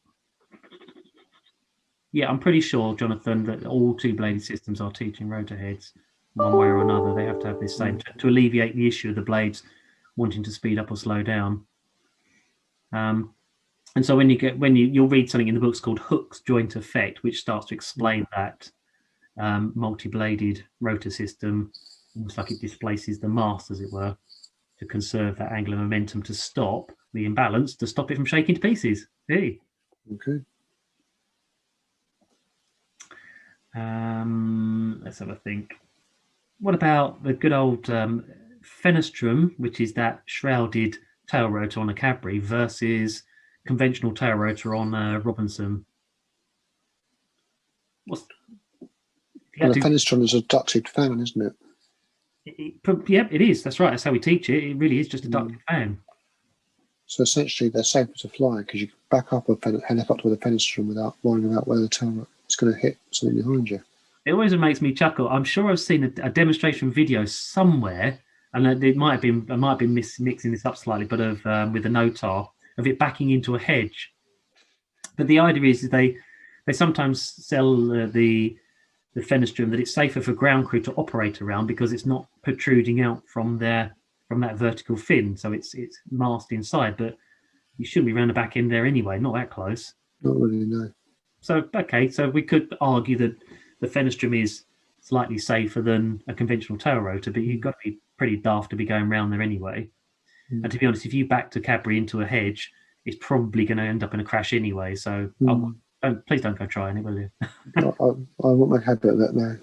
Yeah, I'm pretty sure, Jonathan, that all two-bladed systems are teetering rotor heads one way or another. They have to have this same to alleviate the issue of the blades wanting to speed up or slow down. And so you'll read something in the books called Hooke's joint effect, which starts to explain that multi-bladed rotor system, almost like it displaces the mast, as it were, to conserve that angular momentum, to stop the imbalance, to stop it from shaking to pieces. Hey. Okay. Let's have a think. What about the good old Fenestron, which is that shrouded tail rotor on a Cadbury, versus conventional tail rotor on a Robinson? Well, a Fenestron is a ducted fan, isn't it? Yeah, it is. That's right. That's how we teach it. It really is just a ducted fan. So essentially, they're safer to fly, because you can back up a helicopter with a Fenestron without worrying about whether the tail is going to hit something behind you. It always makes me chuckle. I'm sure I've seen a demonstration video somewhere, and it might have been mixing this up slightly, but with a Notar of it backing into a hedge. But the idea is they sometimes sell the Fenestron that it's safer for ground crew to operate around because it's not protruding out from that vertical fin, so it's masked inside. But you shouldn't be around the back end there anyway, not that close. Not really, no. So okay, so we could argue that the Fenestron is slightly safer than a conventional tail rotor, but you've got to be pretty daft to be going around there anyway. And to be honest, if you backed a Cadbury into a hedge, it's probably going to end up in a crash anyway. So please don't go trying it, will you? I won't make a habit of that now.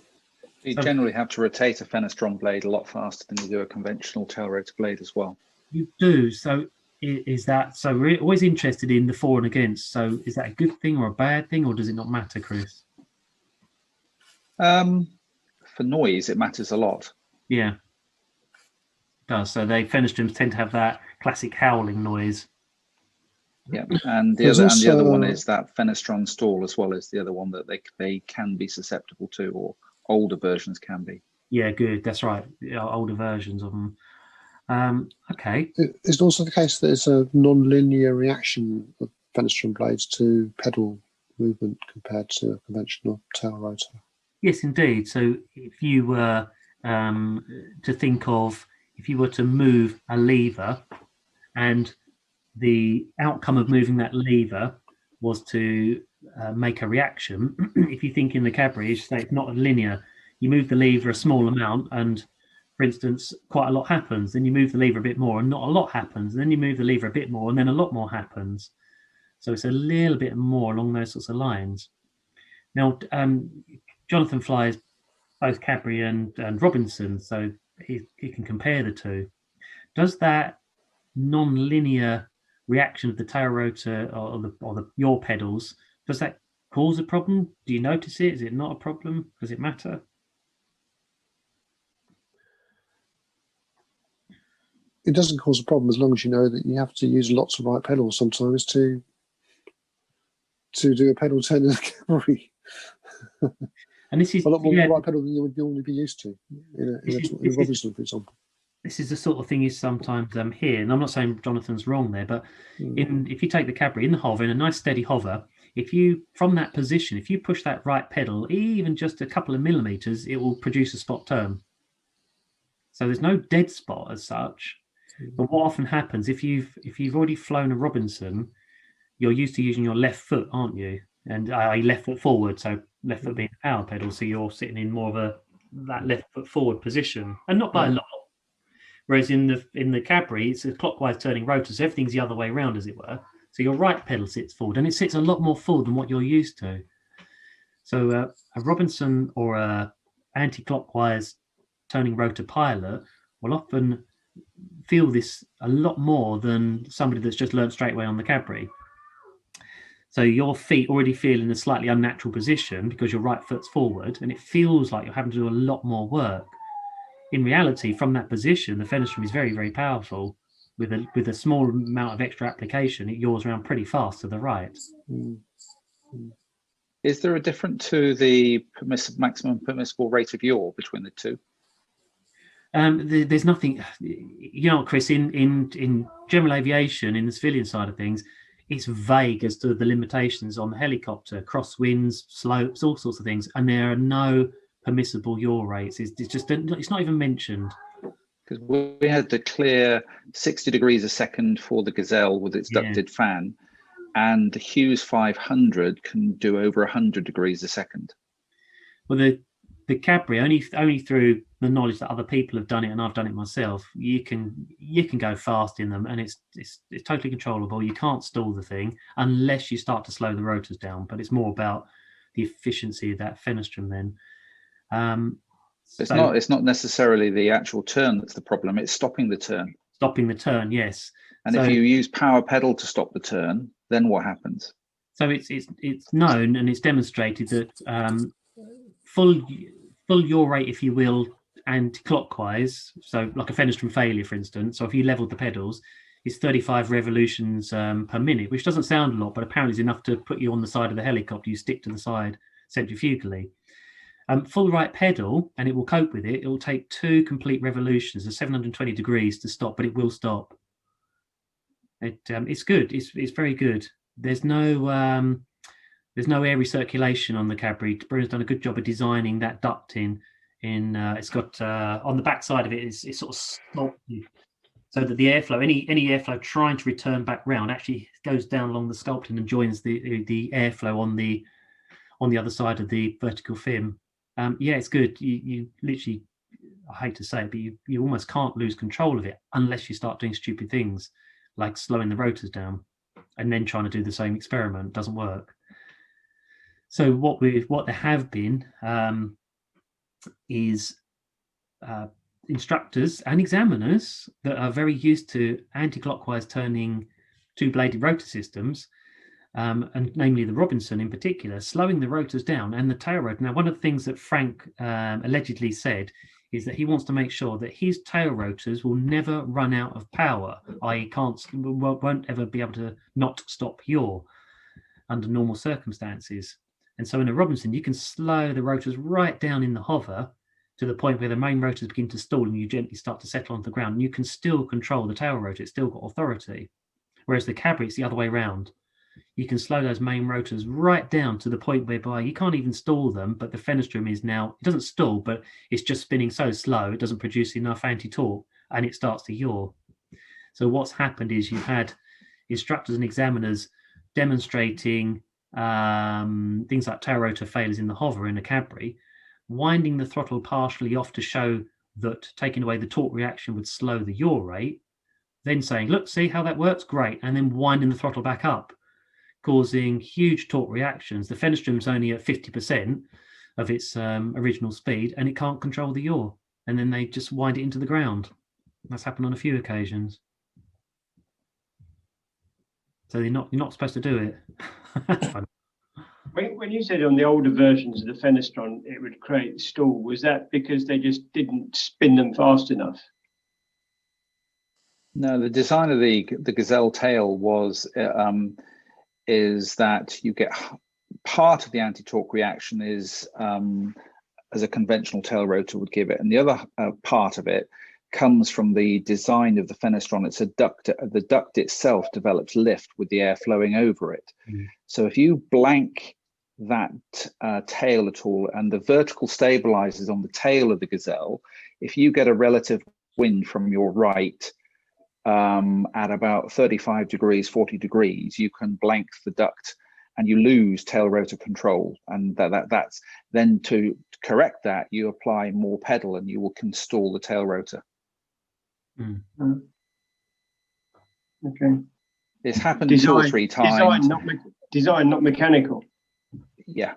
You generally have to rotate a Fenestron blade a lot faster than you do a conventional tail rotor blade as well. You do. So is that so? We're always interested in the for and against. So is that a good thing or a bad thing, or does it not matter, Chris? For noise, it matters a lot. Yeah, it does. So Fenestrons tend to have that classic howling noise. Yeah, and the other one is that Fenestron stall as well as the other one that they can be susceptible to, or older versions can be. Yeah, good. That's right. Older versions of them. Okay. It's also the case that it's a non-linear reaction of Fenestron blades to pedal movement compared to a conventional tail rotor. Yes, indeed. So if you were to think of, if you were to move a lever and the outcome of moving that lever was to make a reaction, if you think in the Cadbury, say it's not linear, you move the lever a small amount and, for instance, quite a lot happens. Then you move the lever a bit more and not a lot happens. And then you move the lever a bit more and then a lot more happens. So it's a little bit more along those sorts of lines. Now, Jonathan flies both Cadbury and Robinson, so he can compare the two. Does that non-linear reaction of the tail rotor or your pedals, does that cause a problem? Do you notice it? Is it not a problem? Does it matter? It doesn't cause a problem as long as you know that you have to use lots of right pedals sometimes to do a pedal turn in a Cadbury. And this is a lot more right pedal than you would normally be used to in a Robinson, for example. This is the sort of thing you sometimes hear, and I'm not saying Jonathan's wrong there, but if you take the Cadbury in the hover, in a nice steady hover, if you, from that position, if you push that right pedal, even just a couple of millimeters, it will produce a spot turn. So there's no dead spot as such. But what often happens, if you've already flown a Robinson, you're used to using your left foot, aren't you? And left foot forward, so left foot being the power pedal, so you're sitting in more of that left foot forward position, and not by a lot. Whereas in the Cadbury, it's a clockwise turning rotor, so everything's the other way around, as it were. So your right pedal sits forward, and it sits a lot more forward than what you're used to. So a Robinson or a anti-clockwise turning rotor pilot will often feel this a lot more than somebody that's just learned straight away on the Cadbury. So your feet already feel in a slightly unnatural position because your right foot's forward, and it feels like you're having to do a lot more work. In reality, from that position, the Fenestron is very, very powerful. With a small amount of extra application, it yaws around pretty fast to the right. Is there a difference to the maximum permissible rate of yaw between the two? There's nothing, Chris, in general aviation, in the civilian side of things, it's vague as to the limitations on the helicopter, crosswinds, slopes, all sorts of things, and there are no permissible yaw rates. It's not even mentioned. Because we had to clear 60 degrees a second for the Gazelle with its ducted fan, and the Hughes 500 can do over 100 degrees a second. Well, the Cadbury, only through the knowledge that other people have done it, and I've done it myself, you can go fast in them, and it's totally controllable. You can't stall the thing unless you start to slow the rotors down, but it's more about the efficiency of that Fenestron then. It's not necessarily the actual turn that's the problem, it's stopping the turn. Stopping the turn, yes. And if you use power pedal to stop the turn, then what happens? So it's known and it's demonstrated that full yaw rate, if you will, anti-clockwise, so like a Fenestron failure, for instance, so if you leveled the pedals, is 35 revolutions per minute, which doesn't sound a lot, but apparently is enough to put you on the side of the helicopter. You stick to the side centrifugally. Full right pedal, and it will cope with it. It will take 2 complete revolutions of 720 degrees to stop, but it will stop. It's good. It's very good. There's no air recirculation on the Cadbury. Bruno's done a good job of designing that ducting. It's got on the back side of it is sort of sculpted, so that the airflow, any airflow trying to return back round, actually goes down along the sculpting and joins the airflow on the other side of the vertical fin. Yeah, it's good. You literally, I hate to say it, but you almost can't lose control of it unless you start doing stupid things like slowing the rotors down and then trying to do the same experiment. Doesn't work. So what there have been is instructors and examiners that are very used to anti-clockwise turning 2-bladed rotor systems, and namely the Robinson in particular, slowing the rotors down and the tail rotor. Now, one of the things that Frank allegedly said is that he wants to make sure that his tail rotors will never run out of power, i.e. won't ever be able to not stop yaw under normal circumstances. And so in a Robinson, you can slow the rotors right down in the hover to the point where the main rotors begin to stall and you gently start to settle onto the ground. And you can still control the tail rotor. It's still got authority. Whereas the Cadbury, it's the other way around. You can slow those main rotors right down to the point whereby you can't even stall them, but the Fenestron is now, it doesn't stall, but it's just spinning so slow, it doesn't produce enough anti-torque and it starts to yaw. So what's happened is you've had instructors and examiners demonstrating things like tail rotor failures in the hover in a Cadbury, winding the throttle partially off to show that taking away the torque reaction would slow the yaw rate, then saying, look, see how that works? Great. And then winding the throttle back up, causing huge torque reactions. The Fenestron's only at 50% of its original speed, and it can't control the yaw. And then they just wind it into the ground. That's happened on a few occasions. So you're not supposed to do it. That's fun. When you said on the older versions of the Fenestron it would create stall, was that because they just didn't spin them fast enough? No, the design of the Gazelle tail is that you get part of the anti-torque reaction is as a conventional tail rotor would give it, and the other part of it comes from the design of the Fenestron. It's a duct. The duct itself develops lift with the air flowing over it. So if you blank that tail at all, and the vertical stabilizers on the tail of the Gazelle, if you get a relative wind from your right at about 35 degrees, 40 degrees, you can blank the duct and you lose tail rotor control. And that's then, to correct that, you apply more pedal and you can stall the tail rotor. Okay. It's happened 2 or 3 times. Design, not mechanical. Yeah.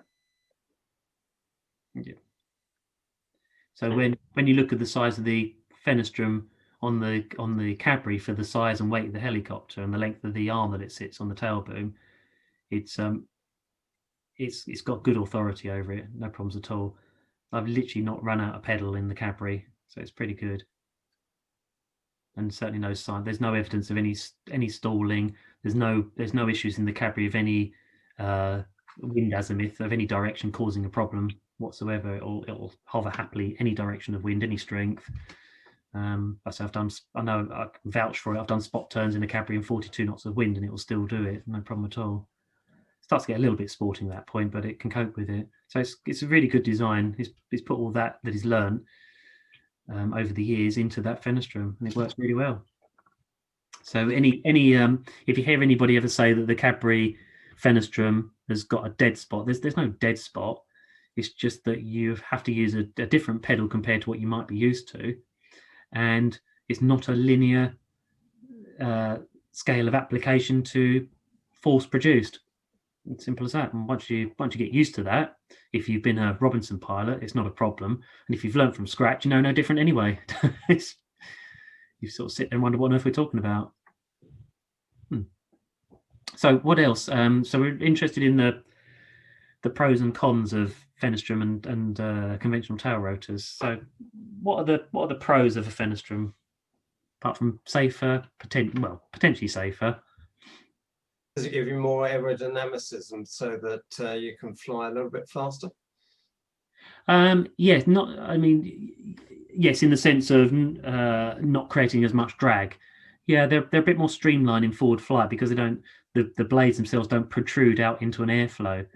So when you look at the size of the Fenestron on the Cadbury for the size and weight of the helicopter and the length of the arm that it sits on the tail boom, it's got good authority over it, no problems at all. I've literally not run out of pedal in the Cadbury, so it's pretty good. And certainly no sign. There's no evidence of any stalling. There's no issues in the Cadbury of any wind azimuth of any direction causing a problem whatsoever. It'll hover happily any direction of wind, any strength. I know I can vouch for it. I've done spot turns in a Cadbury in 42 knots of wind, and it will still do it, no problem at all. It starts to get a little bit sporting at that point, but it can cope with it. So it's a really good design. He's put all that he's learned over the years into that Fenestron, and it works really well. So if you hear anybody ever say that the Cadbury Fenestron has got a dead spot, there's no dead spot. It's just that you have to use a different pedal compared to what you might be used to, and it's not a linear scale of application to force produced. It's simple as that. And once you get used to that, if you've been a Robinson pilot, it's not a problem. And if you've learned from scratch, you know no different anyway. You sort of sit there and wonder what on earth we're talking about. So what else? So we're interested in the pros and cons of Fenestron and conventional tail rotors. So what are the pros of a Fenestron, apart from safer, potentially safer? Does it give you more aerodynamicism so that you can fly a little bit faster? Yes, not. I mean, yes, in the sense of not creating as much drag. Yeah, they're a bit more streamlined in forward flight because they don't. The blades themselves don't protrude out into an airflow,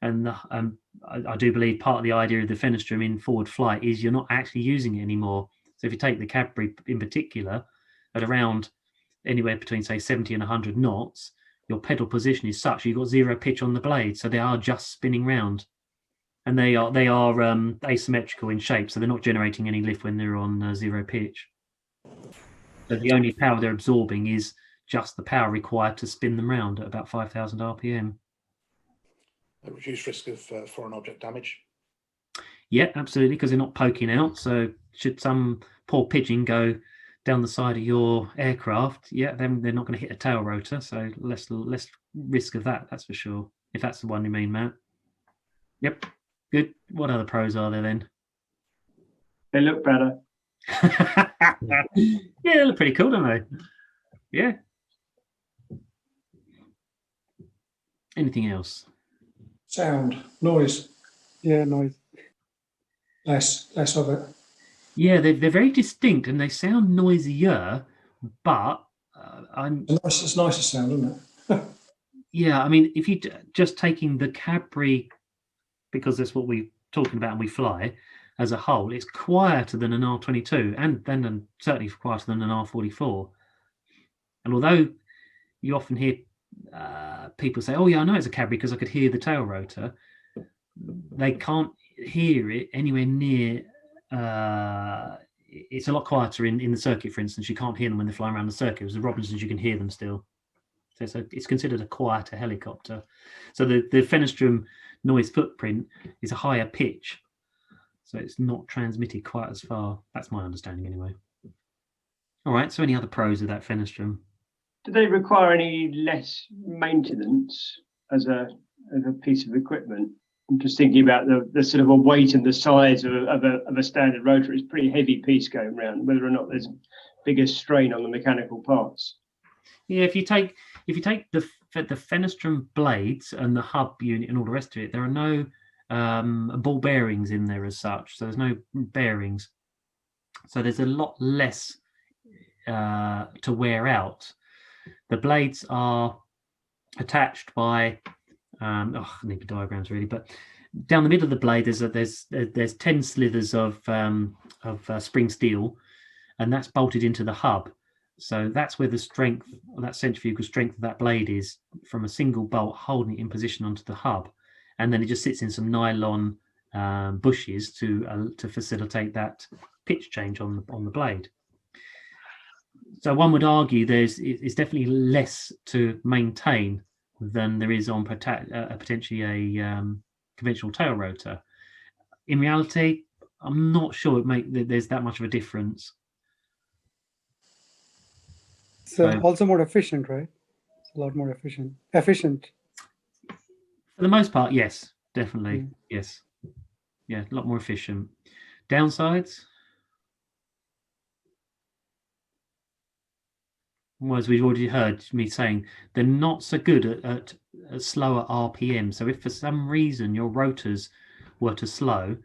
and I do believe part of the idea of the Fenestron in forward flight is you're not actually using it anymore. So if you take the Cadbury in particular, at around anywhere between say 70 and 100 knots, your pedal position is such you've got zero pitch on the blade, so they are just spinning round, and they are asymmetrical in shape, so they're not generating any lift when they're on zero pitch. So the only power they're absorbing is just the power required to spin them round at about 5,000 RPM. A reduced risk of foreign object damage. Yeah, absolutely, because they're not poking out. So should some poor pigeon go down the side of your aircraft, yeah, then they're not going to hit a tail rotor. So less risk of that, that's for sure. If that's the one you mean, Matt. Yep, good. What other pros are there then? They look better. Yeah, they look pretty cool, don't they? Yeah. Anything else? Sound, noise. Yeah, noise. Less of it. Yeah, they're very distinct and they sound noisier, but It's nicer sound, isn't it? Yeah, I mean, if you just taking the Cadbury, because that's what we're talking about and we fly as a whole, it's quieter than an R22 and then certainly quieter than an R44. And although you often hear people say, oh yeah, I know it's a Cadbury because I could hear the tail rotor, they can't hear it anywhere near. It's a lot quieter in the circuit, for instance. You can't hear them when they're flying around the circuit. With the Robinsons, you can hear them still. So it's considered a quieter helicopter. So the Fenestron noise footprint is a higher pitch. So it's not transmitted quite as far. That's my understanding anyway. All right, so any other pros of that Fenestron? Do they require any less maintenance as a piece of equipment? I'm just thinking about the sort of a weight and the size of a standard rotor. It's a pretty heavy piece going around, whether or not there's bigger strain on the mechanical parts. Yeah, if you take the Fenestron blades and the hub unit and all the rest of it, there are no ball bearings in there as such. So there's no bearings. So there's a lot less to wear out. The blades are attached by I need the diagrams really, but down the middle of the blade there's 10 slithers of spring steel, and that's bolted into the hub. So that's where the strength, that centrifugal strength of that blade is, from a single bolt holding it in position onto the hub, and then it just sits in some nylon bushes to facilitate that pitch change on the blade. So one would argue it's definitely less to maintain than there is on potentially a conventional tail rotor. In reality, I'm not sure there's that much of a difference. So also more efficient, right? It's a lot more efficient. For the most part, yes, definitely, yes, yeah, a lot more efficient. Downsides? Well, as we've already heard me saying, they're not so good at slower RPM. So if for some reason your rotors were to slow,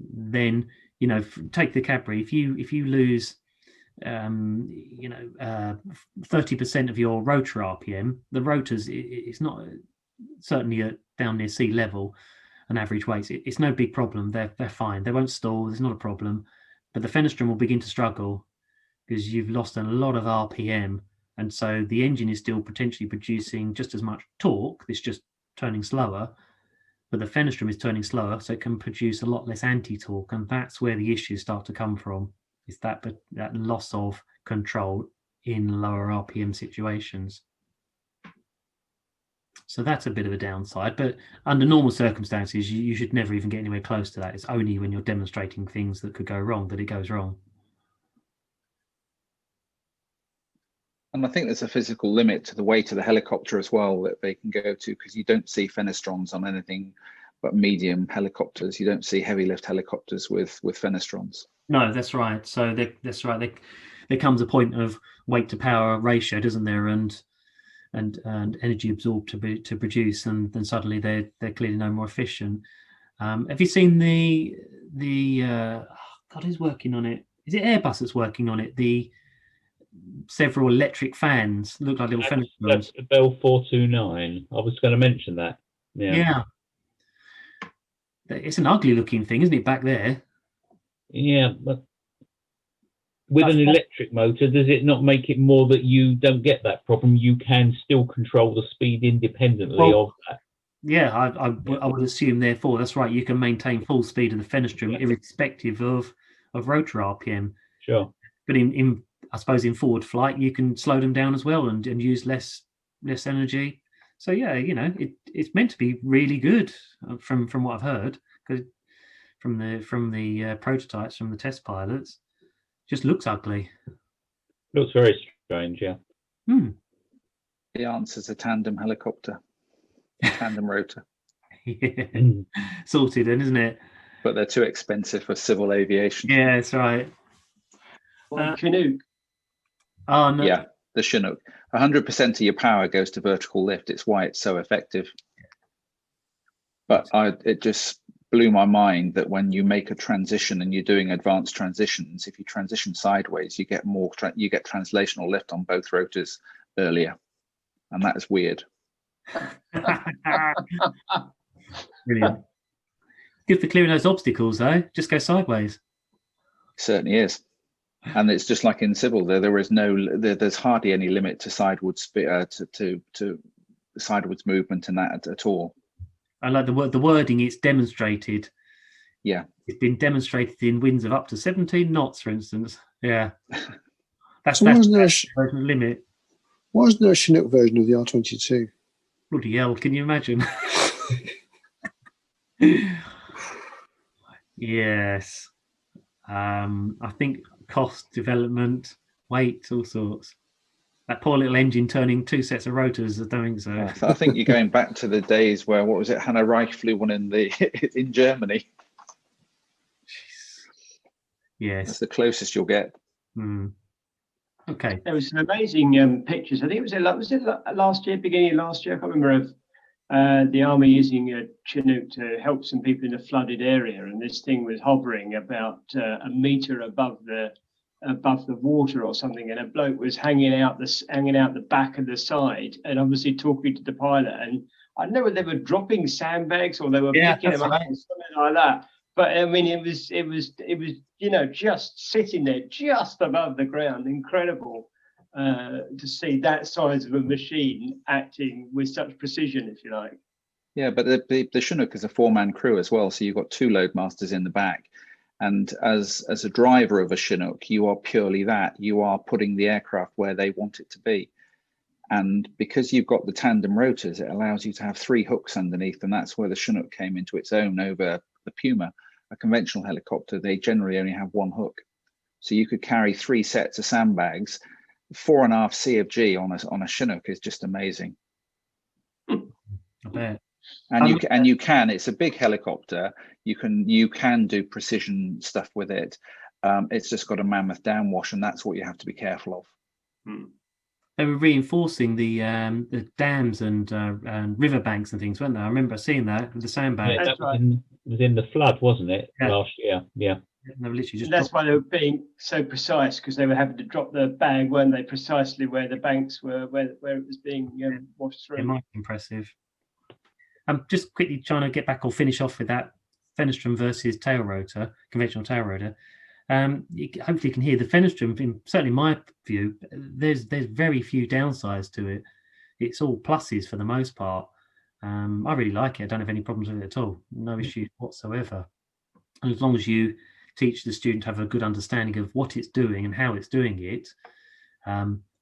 then take the Cadbury. If you lose 30% of your rotor RPM, the rotors, it's not certainly down near sea level and average weights. It's no big problem. They're fine. They won't stall. There's not a problem. But the Fenestron will begin to struggle because you've lost a lot of RPM, and so the engine is still potentially producing just as much torque. It's just turning slower, but the Fenestron is turning slower, so it can produce a lot less anti-torque, and that's where the issues start to come from. Is that loss of control in lower RPM situations. So that's a bit of a downside, but under normal circumstances, you should never even get anywhere close to that. It's only when you're demonstrating things that could go wrong that it goes wrong. And I think there's a physical limit to the weight of the helicopter as well that they can go to, because you don't see Fenestrons on anything but medium helicopters. You don't see heavy lift helicopters with Fenestrons. No, that's right. So that's right. There comes a point of weight to power ratio, doesn't there, and energy absorbed to produce, and then suddenly they're clearly no more efficient. Have you seen the God, who's working on it? Is it Airbus that's working on it? The several electric fans look like little Fenestrons. That's the Bell 429. I was going to mention that. Yeah. It's an ugly looking thing, isn't it, back there? Yeah, but with an electric motor, does it not make it more that you don't get that problem? You can still control the speed independently of that. Yeah, I would assume, therefore, that's right. You can maintain full speed of the Fenestron irrespective of rotor RPM. Sure. But I suppose in forward flight, you can slow them down as well and use less energy. So yeah, it's meant to be really good from what I've heard, because from the prototypes, from the test pilots, just looks ugly. Looks very strange, yeah. The answer's a tandem helicopter, tandem rotor. Yeah. Sorted in, isn't it? But they're too expensive for civil aviation. Yeah, that's right. Chinook. Oh no. Yeah, the Chinook. 100% of your power goes to vertical lift. It's why it's so effective. But it just blew my mind that when you make a transition and you're doing advanced transitions, if you transition sideways, you get more. You get translational lift on both rotors earlier, and that is weird. Brilliant. Good for clearing those obstacles, though. Just go sideways. Certainly is. And it's just like in civil, there's hardly any limit to sidewards to sidewards movement and that at all. I like the wording. It's demonstrated. Yeah, it's been demonstrated in winds of up to 17 knots, for instance. Yeah, that's so the limit. Why isn't there a Chinook version of the R22? Bloody hell! Can you imagine? Yes. I think cost, development, weight, all sorts. That poor little engine turning 2 sets of rotors are doing so. I think you're going back to the days where, what was it, Hannah Reich flew one in Germany. Yes. That's the closest you'll get. Okay. There was some amazing pictures. I think was it last year, beginning of last year? I can't remember, of the army using a Chinook to help some people in a flooded area, and this thing was hovering about a meter above the water or something, and a bloke was hanging out the back of the side, and obviously talking to the pilot. And I don't know whether they were dropping sandbags or they were picking them up or something like that. But I mean, it was just sitting there just above the ground. Incredible to see that size of a machine acting with such precision, if you like. Yeah, but the Chinook is a 4-man crew as well, so you've got 2 loadmasters in the back. And as a driver of a Chinook, you are purely that. You are putting the aircraft where they want it to be. And because you've got the tandem rotors, it allows you to have 3 hooks underneath, and that's where the Chinook came into its own over the Puma. A conventional helicopter, they generally only have 1 hook. So you could carry 3 sets of sandbags. 4.5 CFG on a Chinook is just amazing. I bet. And you can. It's a big helicopter. You can do precision stuff with it. It's just got a mammoth downwash, and that's what you have to be careful of. They were reinforcing the dams and riverbanks and things, weren't they? I remember seeing that with the sandbags. Yeah, that was in the flood, wasn't it? Last year? Yeah. They were literally just that's why they were being so precise, because they were having to drop the bag, weren't they? Precisely where the banks were, where it was being washed through. It might be impressive. I'm just quickly trying to get back or finish off with that Fenestron versus tail rotor, conventional tail rotor. Hopefully you can hear the Fenestron, certainly in my view, there's very few downsides to it. It's all pluses for the most part. I really like it. I don't have any problems with it at all. No issues whatsoever. And as long as you teach the student to have a good understanding of what it's doing and how it's doing it,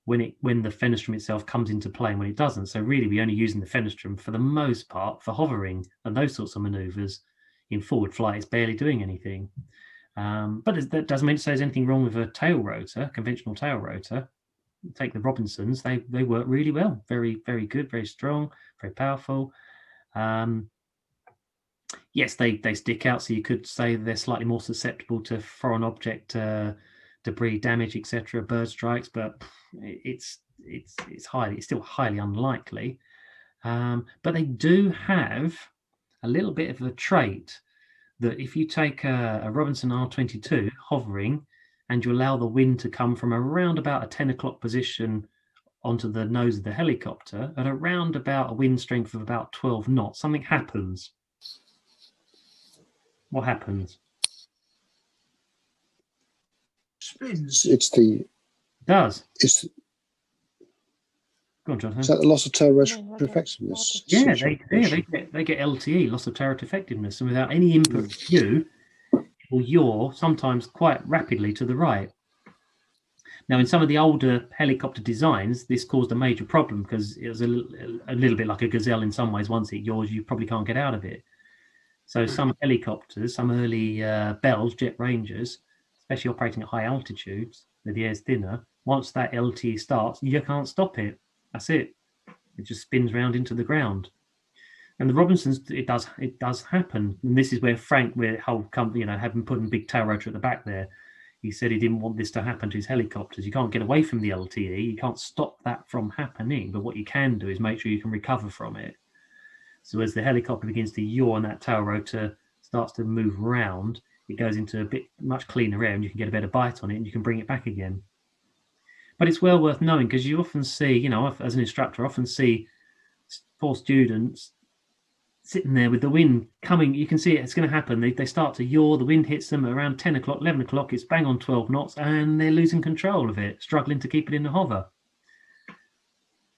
when the Fenestron itself comes into play and when it doesn't. So really we're only using the Fenestron for the most part for hovering and those sorts of maneuvers. In forward flight, it's barely doing anything. But that doesn't mean to say there's anything wrong with a tail rotor, conventional tail rotor. Take the Robinsons, they work really well. Very, very good, very strong, very powerful. Yes, they stick out, so you could say they're slightly more susceptible to foreign object debris damage, etc., bird strikes, but it's still highly unlikely. But they do have a little bit of a trait that if you take a Robinson R22 hovering and you allow the wind to come from around about a 10 o'clock position onto the nose of the helicopter at around about a wind strength of about 12 knots, something happens. What happens? Spins. It does. It's Go on, Jonathan. Is that the loss of tow rotor effectiveness? Yeah, they get LTE, loss of tow effectiveness, and without any input from you, it will yaw sometimes quite rapidly to the right. Now, in some of the older helicopter designs, this caused a major problem because it was a little bit like a Gazelle in some ways. Once it yaws, you probably can't get out of it. So some helicopters, some early Bells, Jet Rangers, especially operating at high altitudes, where the air's thinner, once that LTE starts, you can't stop it. That's it. It just spins round into the ground. And the Robinsons, it does happen. And this is where Frank, where whole company, having put a big tail rotor at the back there, he said he didn't want this to happen to his helicopters. You can't get away from the LTE. You can't stop that from happening. But what you can do is make sure you can recover from it. So as the helicopter begins to yaw and that tail rotor starts to move round, it goes into a much cleaner air and you can get a better bite on it and you can bring it back again. But it's well worth knowing because you often see, as an instructor, I often see poor students sitting there with the wind coming. You can see it's going to happen. They start to yaw, the wind hits them around 10 o'clock, 11 o'clock, it's bang on 12 knots and they're losing control of it, struggling to keep it in the hover.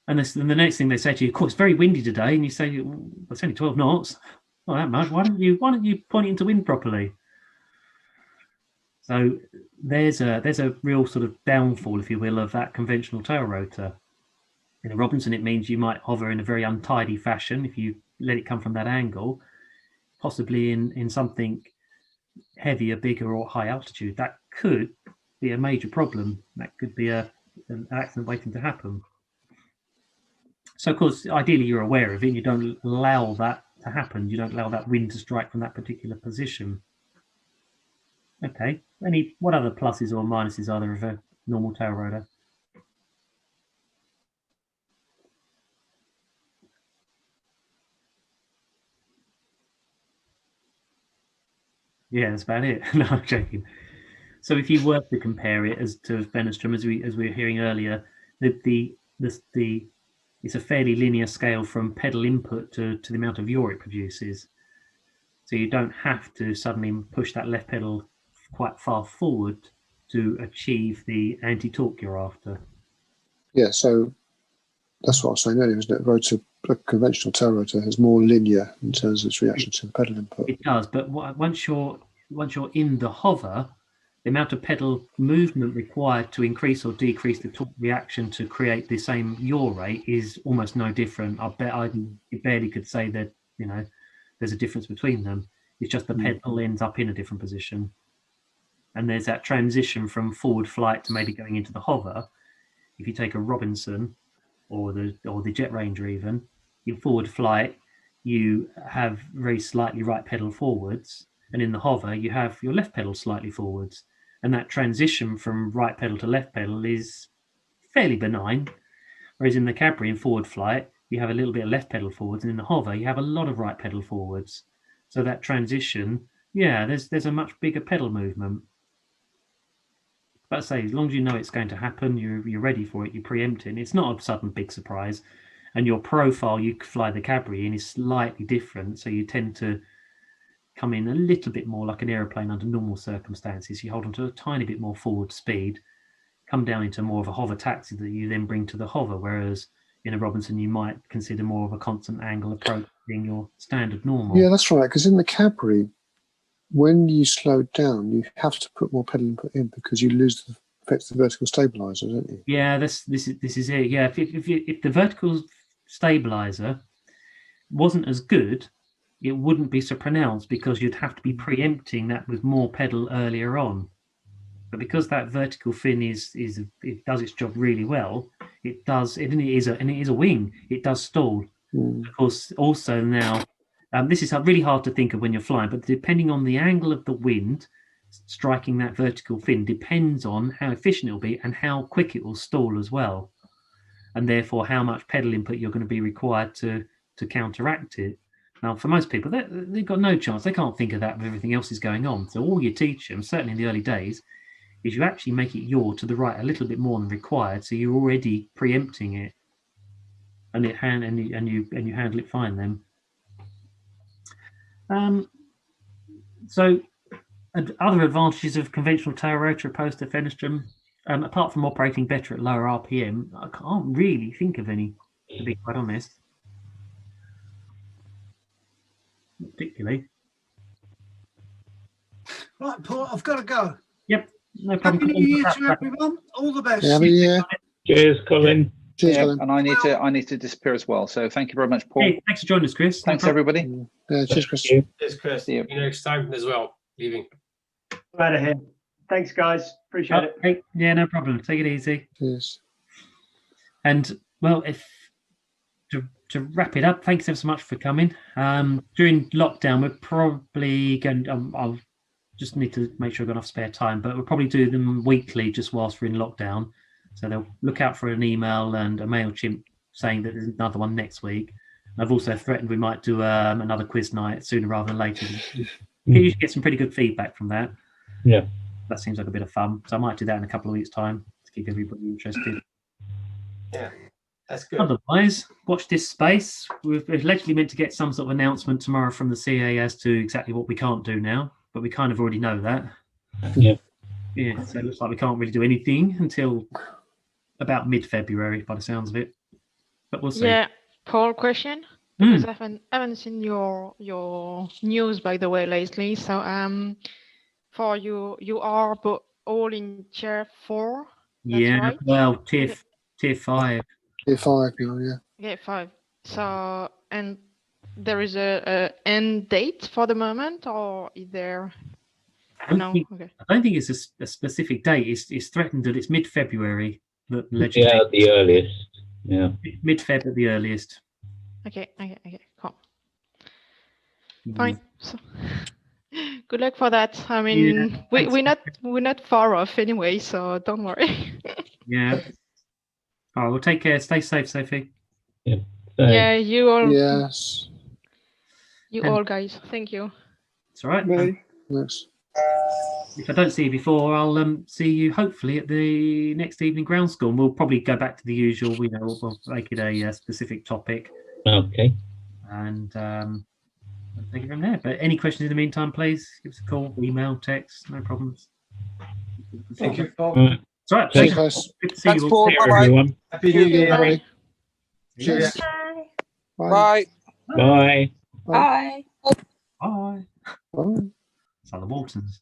And the next thing they say to you, of course, it's very windy today. And you say, well, it's only 12 knots. Not that much. Why don't you point it into wind properly? So there's a real sort of downfall, if you will, of that conventional tail rotor. In a Robinson, it means you might hover in a very untidy fashion if you let it come from that angle, possibly in something heavier, bigger, or high altitude. That could be a major problem. That could be an accident waiting to happen. So, of course, ideally you're aware of it. You don't allow that to happen. You don't allow that wind to strike from that particular position. Okay. What other pluses or minuses are there of a normal tail rotor? Yeah, that's about it. No, I'm joking. So if you were to compare it to Fenestron, as we were hearing earlier, it's a fairly linear scale from pedal input to the amount of yaw it produces. So you don't have to suddenly push that left pedal quite far forward to achieve the anti-torque you're after. Yeah, so that's what I was saying earlier, isn't it? A conventional tail rotor is more linear in terms of its reaction to the pedal input. It does, but once you're in the hover, the amount of pedal movement required to increase or decrease the torque reaction to create the same yaw rate is almost no different. I bet you barely could say that there's a difference between them. It's just the pedal ends up in a different position. And there's that transition from forward flight to maybe going into the hover. If you take a Robinson or the Jet Ranger even, in forward flight, you have very slightly right pedal forwards. And in the hover, you have your left pedal slightly forwards. And that transition from right pedal to left pedal is fairly benign. Whereas in the Cadbury in forward flight, you have a little bit of left pedal forwards. And in the hover, you have a lot of right pedal forwards. So that transition, yeah, there's a much bigger pedal movement. But I say, as long as you know it's going to happen, you're ready for it, you're preempting. It's not a sudden big surprise. And your profile you fly the Cadbury in is slightly different. So you tend to come in a little bit more like an aeroplane under normal circumstances. You hold on to a tiny bit more forward speed, come down into more of a hover taxi that you then bring to the hover. Whereas in a Robinson, you might consider more of a constant angle approach being your standard normal. Yeah, that's right. Because in the Cadbury, when you slow down, you have to put more pedal input in because you lose the effect of the vertical stabilizer, don't you? Yeah, this is it. Yeah, if the vertical stabilizer wasn't as good, it wouldn't be so pronounced because you'd have to be preempting that with more pedal earlier on. But because that vertical fin it does its job really well, it does, and it is a wing. It does stall. Of course, also now. This is really hard to think of when you're flying, but depending on the angle of the wind striking that vertical fin depends on how efficient it'll be and how quick it will stall as well, and therefore how much pedal input you're going to be required to counteract it. Now, for most people, they've got no chance. They can't think of that with everything else is going on. So all you teach them, certainly in the early days, is you actually make it yaw to the right a little bit more than required. So you're already preempting it, and you handle it fine then. So other advantages of conventional tail rotor opposed to Fenestron, apart from operating better at lower RPM, I can't really think of any, to be quite honest. Particularly. Right, Paul, I've got to go. Yep, no problem. Happy New Year to everyone. All the best. Happy New Year. Cheers, Colin. Cheers, Yeah, Colin. and I need to disappear as well. So thank you very much, Paul. Hey, thanks for joining us, Chris. Thanks, everybody. Cheers, Chris. Cheers, Chris. See you. See you next time as well. Leaving. Out of here. Thanks, guys. Appreciate it. Okay. Yeah, no problem. Take it easy. Cheers. And well, if to wrap it up, thanks ever so much for coming. During lockdown, we're probably going. I'll just need to make sure I've got enough spare time, but we'll probably do them weekly just whilst we're in lockdown. So they'll look out for an email and a MailChimp saying that there's another one next week. And I've also threatened we might do another quiz night sooner rather than later. You usually get some pretty good feedback from that. Yeah, that seems like a bit of fun. So I might do that in a couple of weeks' time to keep everybody interested. Yeah, that's good. Otherwise, watch this space. We're allegedly meant to get some sort of announcement tomorrow from the CA as to exactly what we can't do now, but we kind of already know that. Yeah. Yeah, so it looks like we can't really do anything until about mid-February by the sounds of it. But we'll see. Yeah, Paul, question? Because I haven't seen your news, by the way, lately. So for you are but all in tier 4. Yeah, right? well, tier 5. Tier 5 now, yeah. Okay, 5. So, and there is a end date for the moment, or is there? I don't think it's a specific date. It's threatened that it's mid-February. Yeah, at the earliest. Yeah. Mid-Feb at the earliest. Okay, cool. Fine. So, good luck for that. I mean, yeah, we're not far off anyway, so don't worry. Yeah. All right, well, take care. Stay safe, Sophie. Yeah. Yeah, you all. Yes. You all, guys. Thank you. It's all right. Yes. If I don't see you before, I'll see you hopefully at the next evening ground school. And we'll probably go back to the usual. We'll make it a specific topic. Okay. And take it from there. But any questions in the meantime, please give us a call, email, text. No problems. Thank you, Paul. It's all right. Thanks, guys. Good to see Thanks, you Paul. all. Bye-bye. Everyone. Happy New Year. Bye. Cheers. Bye. Bye. Bye. Bye. Bye. Bye. It's like the Waltons.